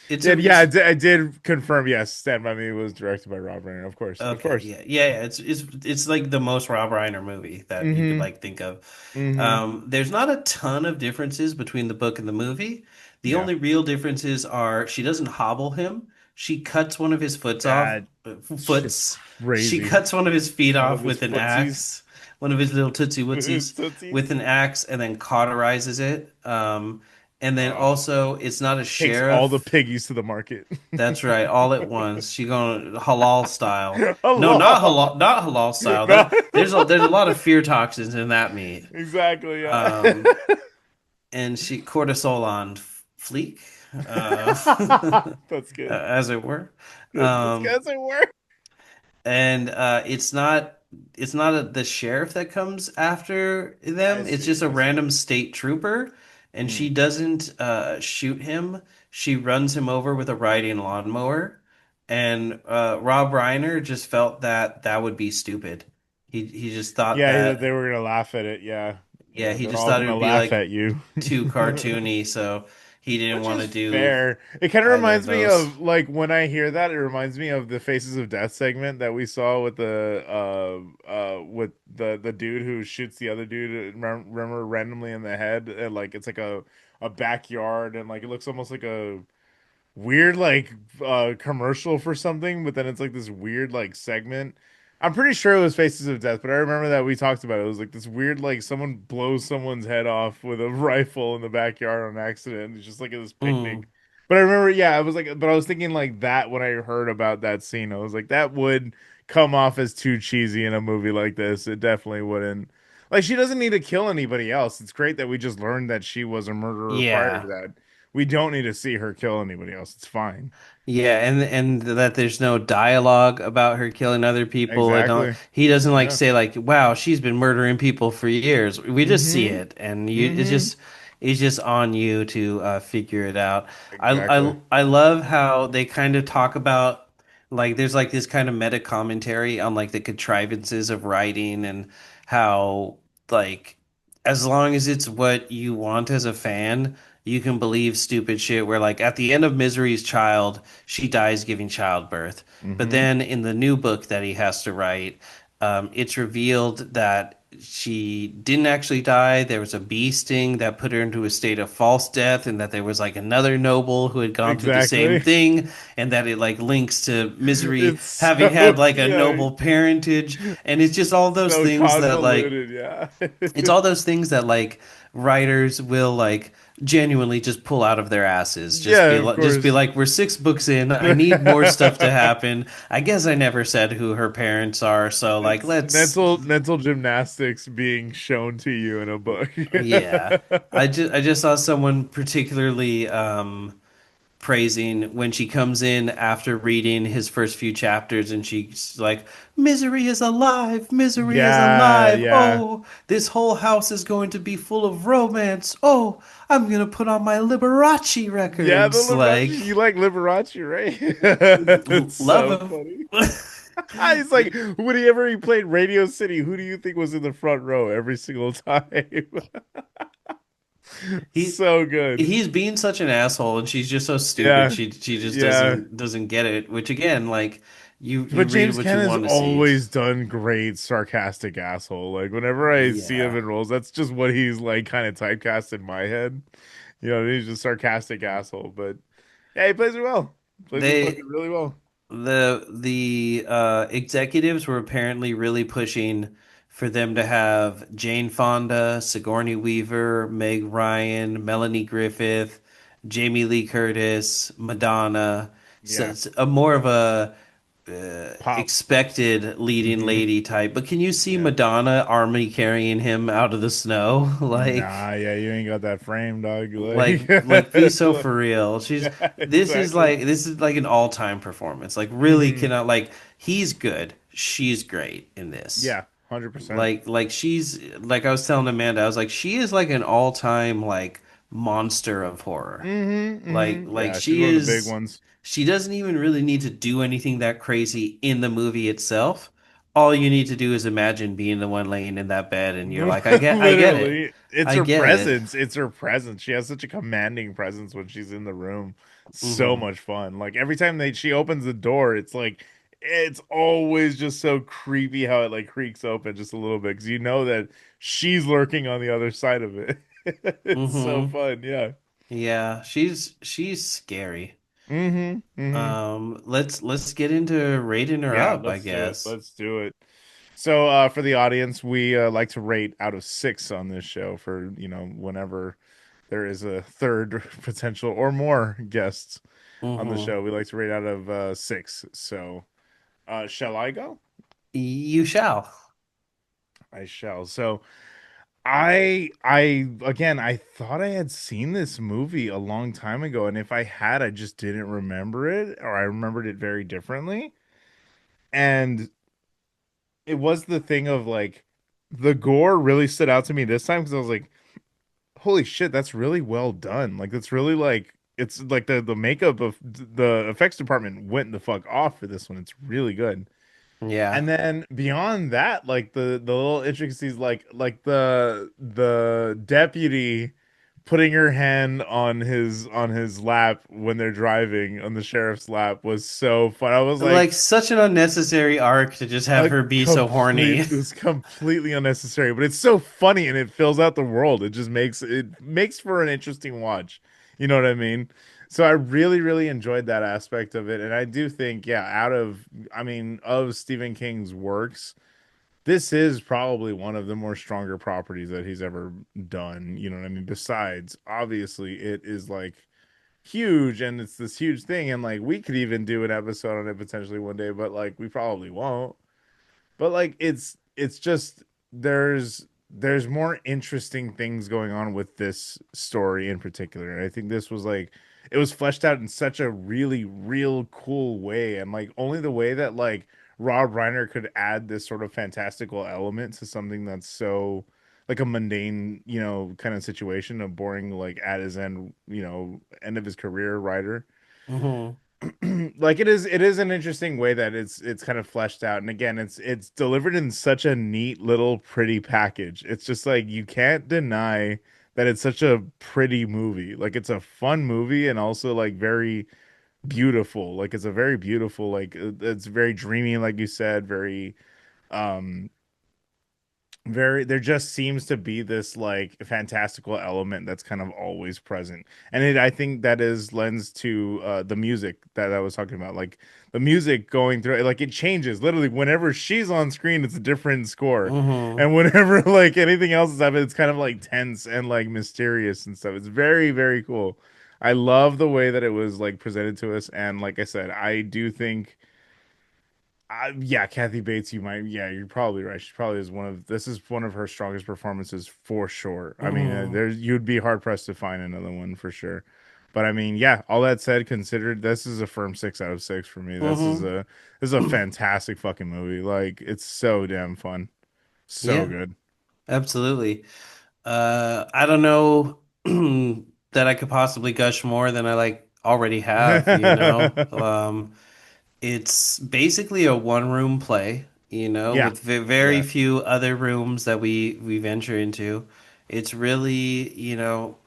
It's Yeah, a yeah, it's I did confirm. Yes, Stand By Me was directed by Rob Reiner, of course, of Okay, course. yeah. It's like the most Rob Reiner movie that you could Mm-hmm. like think of. Mm-hmm. There's not a ton of differences between the book and the movie. The Yeah, only real differences are she doesn't hobble him. She cuts one of his foots off, that shit's foots. She crazy. cuts one of his feet One of off his with an footsies, axe, one of his little tootsie his wootsies with tootsies. an axe, and then cauterizes it. And then Uh, also, it's not a Takes all the sheriff. piggies to the market. That's right, all at once. She going halal style. No, Allah. not halal style. No, There's a lot of fear toxins in that meat. exactly. Yeah. Um, and she cortisol on fleek, That's good. as it were. That's Um, guys it work. and it's not the sheriff that comes after I them. It's see. just a I see. random state trooper, and she Hmm. doesn't shoot him. She runs him over with a riding lawnmower, and Rob Reiner just felt that that would be stupid. He just thought Yeah, that that they were gonna laugh at it. Yeah, yeah, yeah, he they're just all thought it gonna would be laugh like at you. too cartoony, so he didn't Which want is to do fair. It kind of either of reminds me those. of like when I hear that, it reminds me of the Faces of Death segment that we saw with the dude who shoots the other dude. Remember randomly in the head, and like it's like a backyard, and like it looks almost like a weird like commercial for something, but then it's like this weird like segment. I'm pretty sure it was Faces of Death, but I remember that we talked about it. It was like this weird like someone blows someone's head off with a rifle in the backyard on accident. It's just like at this Mm, picnic. But I remember, yeah, I was like, but I was thinking like that when I heard about that scene. I was like, that would come off as too cheesy in a movie like this. It definitely wouldn't. Like, she doesn't need to kill anybody else. It's great that we just learned that she was a murderer prior to yeah. that. We don't need to see her kill anybody else. It's fine. Yeah, and that there's no dialogue about her killing other people. It don't Exactly. he doesn't like Yeah. say like, "Wow, she's been murdering people for years." We just see Mm-hmm. it, and you Mm-hmm. it's just on you to figure it out. Exactly. I love how they kind of talk about like there's like this kind of meta commentary on like the contrivances of writing and how like as long as it's what you want as a fan, you can believe stupid shit where like at the end of Misery's Child she dies giving childbirth. But Mm-hmm. then in the new book that he has to write, it's revealed that she didn't actually die. There was a bee sting that put her into a state of false death, and that there was like another noble who had gone through the same Exactly. thing, and that it like links to Misery It's having so had like a yeah, noble parentage. And it's just all those so things that like convoluted, yeah. it's all those things that like writers will like genuinely just pull out of their asses. Yeah, of Just be course. like, we're 6 books in. I need more stuff to happen. I guess I never said who her parents are, so like It's let's mental gymnastics being shown to you in a book. yeah. I just saw someone particularly praising when she comes in after reading his first few chapters and she's like, "Misery is alive, misery is Yeah, alive. yeah. Oh, this whole house is going to be full of romance. Oh, I'm gonna put on my Liberace Yeah, the records." Liberace. Like, You like Liberace, right? It's love so him. funny. It's like whenever he played Radio City, who do you think was in the front row every single time? He So good. he's being such an asshole, and she's just so stupid. Yeah. She just Yeah. doesn't get it. Which again, like you But read James what you Caan has want to see. always done great sarcastic asshole. Like whenever I see him Yeah, in roles, that's just what he's like kind of typecast in my head. You know, he's just sarcastic asshole. But yeah, he plays it well. Plays it they fucking really well. the executives were apparently really pushing for them to have Jane Fonda, Sigourney Weaver, Meg Ryan, Melanie Griffith, Jamie Lee Curtis, Madonna. So Yeah. it's a more of a Pop. expected leading Hmm. lady type. But can you see Yeah. Madonna army carrying him out of the snow? Nah, yeah, you ain't got that frame, dog. Like be so for real. She's Yeah, exactly. this is like an all-time performance. Like really Hmm. cannot like he's good. She's great in this. Yeah, 100%. Like she's like I was telling Amanda, I was like she is like an all-time like monster of horror. Hmm. Hmm. Like Yeah, she's one of the big ones. she doesn't even really need to do anything that crazy in the movie itself. All you need to do is imagine being the one laying in that bed and you're like, I get it. Literally, it's I her get it. presence. It's her presence. She has such a commanding presence when she's in the room. So Hmm. much fun. Like every time she opens the door, it's like it's always just so creepy how it like creaks open just a little bit because you know that she's lurking on the other side of it. It's so Hmm. fun. Yeah. Yeah, she's scary. Hmm. Hmm. Let's get into rating her Yeah, up, I let's do it. guess. Let's do it. So, for the audience, we like to rate out of six on this show for, whenever there is a third potential or more guests on the Hmm. show. We like to rate out of six. So, shall I go? You shall. I shall. So, again, I thought I had seen this movie a long time ago, and if I had, I just didn't remember it, or I remembered it very differently. And it was the thing of like, the gore really stood out to me this time because I was like, holy shit, that's really well done. Like that's really like it's like the makeup of the effects department went the fuck off for this one. It's really good. Yeah. And then beyond that, like the little intricacies, like the deputy putting her hand on his lap when they're driving on the sheriff's lap was so fun. I was like, Like such an unnecessary arc to just have a her be so complete horny. it was completely unnecessary, but it's so funny and it fills out the world. It makes for an interesting watch. You know what I mean? So I really, really enjoyed that aspect of it. And I do think, yeah, of Stephen King's works, this is probably one of the more stronger properties that he's ever done. You know what I mean? Besides, obviously, it is like huge and it's this huge thing. And like we could even do an episode on it potentially one day, but like we probably won't. But like it's just there's more interesting things going on with this story in particular. And I think this was like it was fleshed out in such a really real cool way, and like only the way that like Rob Reiner could add this sort of fantastical element to something that's so like a mundane, kind of situation, a boring like at his end, end of his career writer. Hmm. Like it is an interesting way that it's kind of fleshed out, and again it's delivered in such a neat little pretty package. It's just like you can't deny that it's such a pretty movie. Like it's a fun movie and also like very beautiful. Like it's a very beautiful, like it's very dreamy, like you said, um there just seems to be this like fantastical element that's kind of always present, and I think that is lends to the music that I was talking about. Like the music going through, like it changes literally whenever she's on screen, it's a different score, Hmm. and whenever like anything else is happening, it's kind of like tense and like mysterious and stuff. It's very, very cool. I love the way that it was like presented to us, and like I said, I do think yeah, Kathy Bates, yeah, you're probably right. She probably is this is one of her strongest performances for sure. I mean, Hmm. you'd be hard pressed to find another one for sure. But I mean, yeah, all that said, considered, this is a firm 6 out of 6 for me. Hmm. This is a fantastic fucking movie. Like, it's so damn fun. So Yeah, good. absolutely. I don't know that I could possibly gush more than I like already have, you know. It's basically a one room play, Yeah. with very Yeah. few other rooms that we venture into. It's really,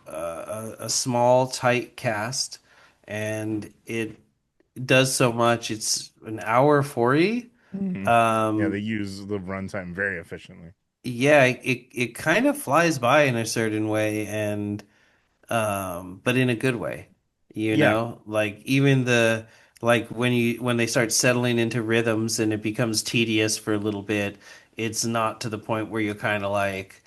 a small, tight cast, and it does so much. It's an hour 40. Mhm. Yeah, they Um, use the runtime very efficiently. yeah, it kind of flies by in a certain way, and but in a good way, Yeah. like even like when they start settling into rhythms and it becomes tedious for a little bit, it's not to the point where you're kind of like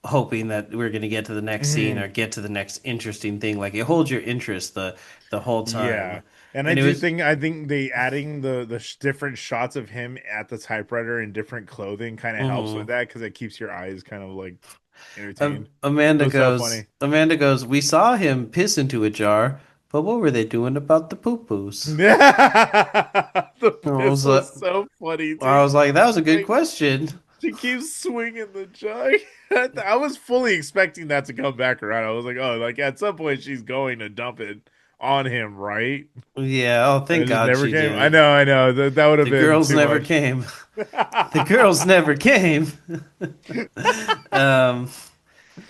hoping that we're going to get to the next scene Mhm. or get to the next interesting thing. Like it holds your interest the whole Yeah. time. And And it was I think they adding the different shots of him at the typewriter in different clothing kind of helps with mhm. that because it keeps your eyes kind of like entertained. It Amanda was so goes, funny. Amanda goes, we saw him piss into a jar, but what were they doing about the poo-poos? The I was piss like, was so funny I too. was like, that was a good Like question. she keeps swinging the jug. I was fully expecting that to come back around. I was like, oh, like at some point she's going to dump it on him, right? Yeah, oh, And it thank just God never she came. didn't. I know. That would have The been girls too never much. came. The girls never came. Um,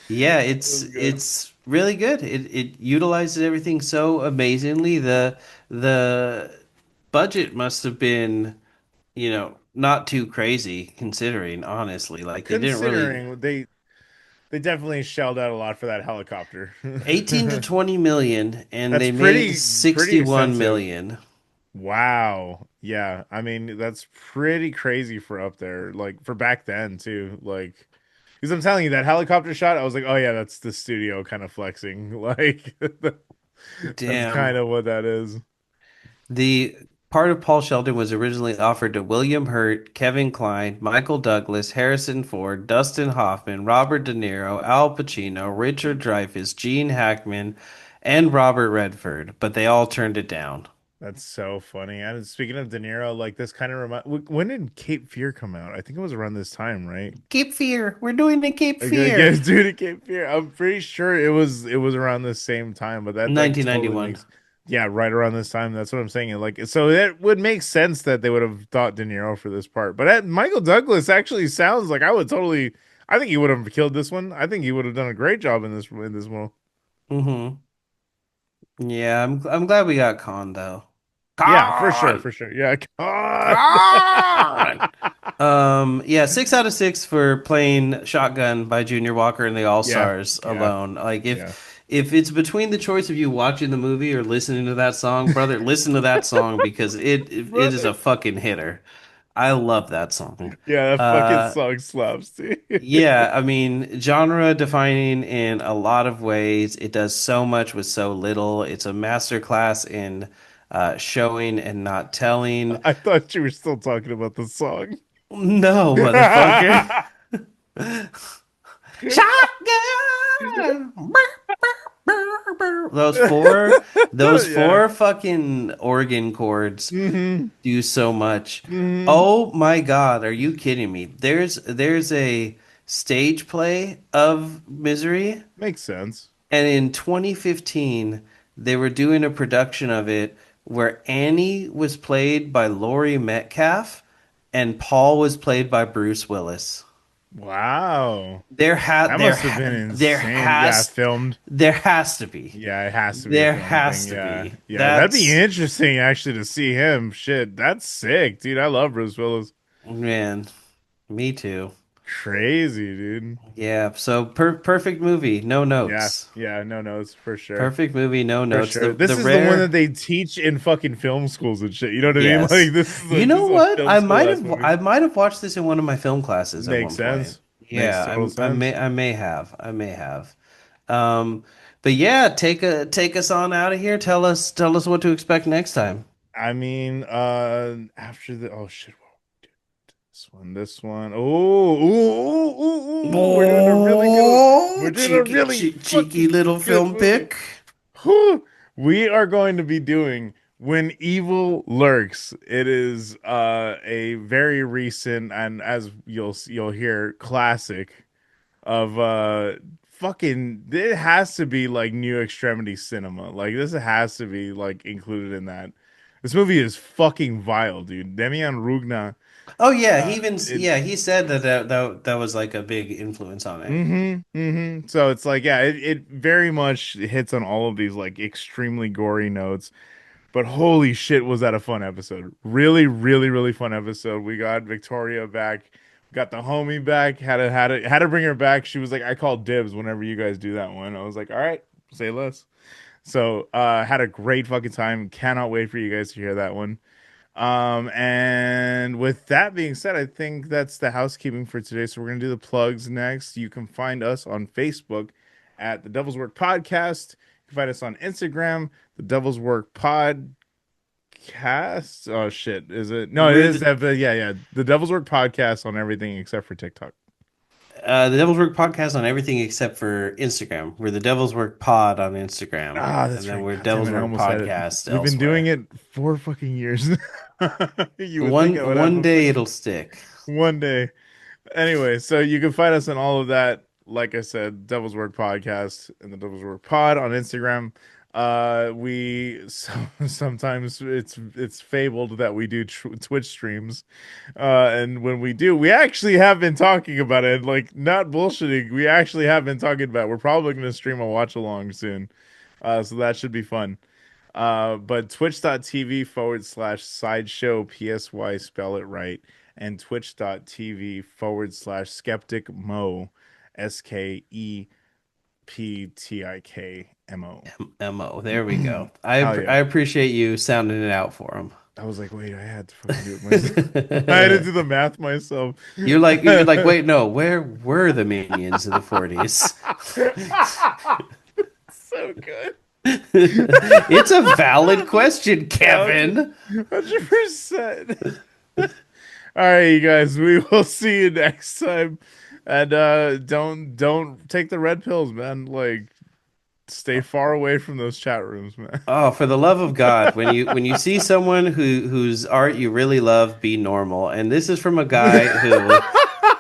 yeah, That it's was good. it's really good. It utilizes everything so amazingly. The budget must have been, not too crazy considering, honestly. Like they didn't really Considering they definitely shelled out a lot for that helicopter. 18 to 20 million and That's they made pretty 61 extensive. million. Wow. Yeah. I mean, that's pretty crazy for up there. Like for back then too. Like because I'm telling you that helicopter shot, I was like, oh yeah, that's the studio kind of flexing. Like that's Damn. kind of what that is. The part of Paul Sheldon was originally offered to William Hurt, Kevin Kline, Michael Douglas, Harrison Ford, Dustin Hoffman, Robert De Niro, Al Pacino, Richard Dreyfuss, Gene Hackman, and Robert Redford, but they all turned it down. That's so funny. And speaking of De Niro, like this kind of when did Cape Fear come out? I think it was around this time, right? Cape Fear. We're doing the Cape Yeah, Fear. dude, Cape Fear. I'm pretty sure it was around the same time, but that totally 1991. makes yeah, right around this time. That's what I'm saying. Like, so it would make sense that they would have thought De Niro for this part. But Michael Douglas actually sounds like I would totally. I think he would have killed this one. I think he would have done a great job in this one. Mm-hmm. Yeah, I'm glad we got Con though. Yeah, Con! for sure. Yeah, God. Con! Yeah, 6 out of 6 for playing Shotgun by Junior Walker and the All Yeah, Stars yeah, alone. Like yeah. if it's between the choice of you watching the movie or listening to that song, brother, listen to that song because it is Brother. a fucking hitter. I love that song. Yeah, that fucking Uh, song slaps, dude. yeah, I mean, genre defining in a lot of ways. It does so much with so little. It's a masterclass in showing and not telling. I thought you were still talking about the song. No, motherfucker. Shotgun. Those four, those Yeah. four fucking organ chords Hmm. do so much. Hmm. Oh my God, are you kidding me? There's a stage play of Misery, Makes sense. and in 2015 they were doing a production of it where Annie was played by Laurie Metcalf and Paul was played by Bruce Willis. Wow. There ha That there must have ha been there insane. Yeah, has filmed. there has to be. Yeah, it has to be a There film has thing. to Yeah. be. Yeah, that'd be That's interesting actually to see him. Shit, that's sick, dude. I love Bruce Willis. man, me too. Crazy, dude. Yeah, so perfect movie, no Yeah, notes. yeah, no notes for sure. Perfect movie, no For notes. sure. The This is the one that rare they teach in fucking film schools and shit. You know what I mean? yes. Like this is You this know is a what? film school ass movie. I might have watched this in one of my film classes at Makes one point. sense. Makes Yeah, total sense. I may have. I may have. Um, but yeah, take us on out of here. Tell us what to expect next time. I mean, after the oh shit, this one. Oh, we're doing a really good one. Oh, We're doing a really cheeky fucking little good film movie. pick. Whew. We are going to be doing When Evil Lurks. It is a very recent and as you'll hear classic of fucking it has to be like New Extremity Cinema. Like this has to be like included in that. This movie is fucking vile, dude. Demian Rugna. Oh yeah, It he said that was like a big influence on it. So it's like, yeah, it very much hits on all of these like extremely gory notes. But holy shit, was that a fun episode? Really, really, really fun episode. We got Victoria back, got the homie back. Had to bring her back. She was like, I call dibs whenever you guys do that one. I was like, all right, say less. So had a great fucking time. Cannot wait for you guys to hear that one. And with that being said, I think that's the housekeeping for today. So we're gonna do the plugs next. You can find us on Facebook at the Devil's Work Podcast. You can find us on Instagram, the Devil's Work Podcast. Oh shit, is it? No, it We're is. Yeah, yeah, the Devil's Work Podcast on everything except for TikTok. the Devil's Work podcast on everything except for Instagram. We're the Devil's Work Pod on Instagram, Ah, and that's then right. we're God damn Devil's it, I Work almost had it. Podcast We've been doing elsewhere. it 4 fucking years. You would think I would have One a day fucking it'll stick. one day. Anyway, so you can find us on all of that. Like I said, Devil's Work Podcast and the Devil's Work Pod on Instagram. Sometimes it's fabled that we do Twitch streams, and when we do, we actually have been talking about it. Like, not bullshitting, we actually have been talking about it. We're probably going to stream a watch along soon, so that should be fun. But twitch.tv/sideshow PSY, spell it right, and twitch.tv/skeptikmo, SKEPTIKMO. Mo. There we go. Hell I yeah. appreciate you sounding it out for him. I was like, wait, I had to fucking do it myself. I had to do the math myself. You're like, wait, no, where were the minions in the 40s? So good. It's a valid question, Kevin. 100%. All right, you guys, we will see you next time. And don't take the red pills, man. Like, stay far away from those chat rooms, man. Oh, for the love of God, when you see someone whose art you really love, be normal. And this is from a guy who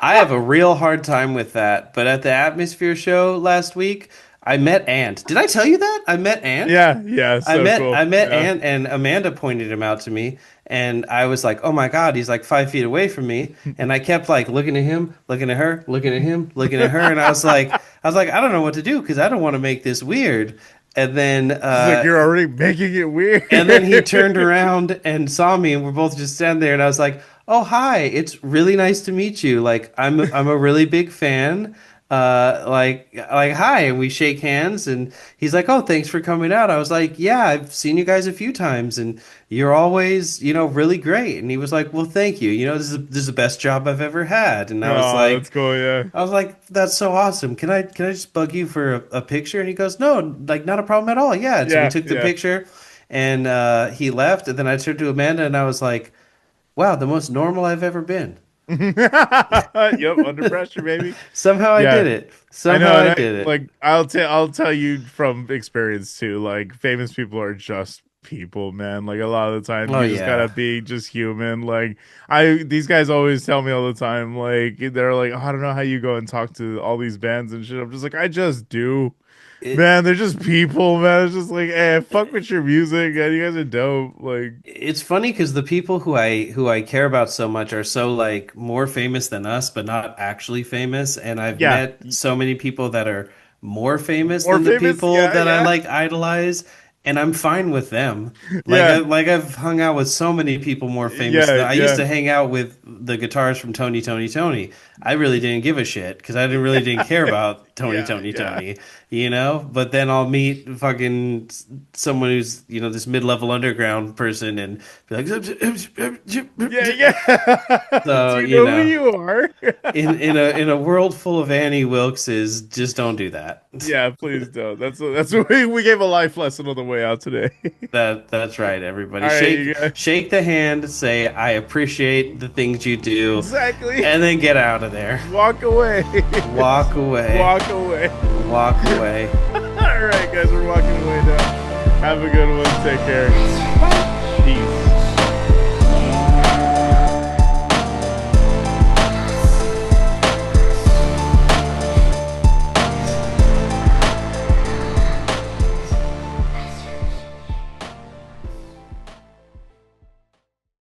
I have a real hard time with that. But at the Atmosphere show last week, I met Ant. Did I tell you that? I met Ant. Yeah, yeah, so cool. I met Yeah. Ant, and Amanda pointed him out to me, and I was like, "Oh my God, he's like 5 feet away from me." And I kept like looking at him, looking at her, looking at him, looking at her, and I was like, I don't know what to do because I don't want to make this weird. And then She's like, you're already making it weird. and then he turned around and saw me, and we're both just standing there, and I was like, "Oh, hi! It's really nice to meet you. Like, I'm a really big fan. Like hi!" And we shake hands, and he's like, "Oh, thanks for coming out." I was like, "Yeah, I've seen you guys a few times, and you're always, really great." And he was like, "Well, thank you. This is the best job I've ever had." And Oh, that's cool, yeah. I was like, "That's so awesome. Can I just bug you for a picture?" And he goes, "No, like not a problem at all." Yeah. And so we Yeah, took the yeah. picture, and he left. And then I turned to Amanda, and I was like, "Wow, the most normal I've ever been." Yep, under pressure, baby. Somehow I Yeah. did it. I know, Somehow and I did it. like I'll tell you from experience too. Like, famous people are just people, man. Like, a lot of the time Oh you just gotta yeah. be just human. Like, I these guys always tell me all the time, like, they're like, oh, I don't know how you go and talk to all these bands and shit. I'm just like, I just do. It, Man, they're just people, man. It's just like, hey, fuck with your music, and you guys are dope. Like, it's funny because the people who I care about so much are so like more famous than us, but not actually famous. And I've yeah, met so many people that are more famous more than the famous, people yeah, that I yeah, like idolize, and I'm fine with them. yeah, Like I've hung out with so many people more famous yeah, than I used yeah, to hang out with the guitars from Tony. I really didn't give a shit because I didn't care about yeah, yeah. Tony. But then I'll meet fucking someone who's, this mid-level underground person and be like, Yeah, yeah. so, Do you know who you are? in a world full of Annie Wilkses, just don't do that. Yeah, please don't. That's what we gave a life lesson on the way out today. That's right, everybody. All right, you guys. Shake the hand, say I appreciate the things you do, Exactly. and then get out of there. Walk away. Walk away. Walk away. Walk away. All right, guys, we're walking away now. Have a good one. Take care. Peace.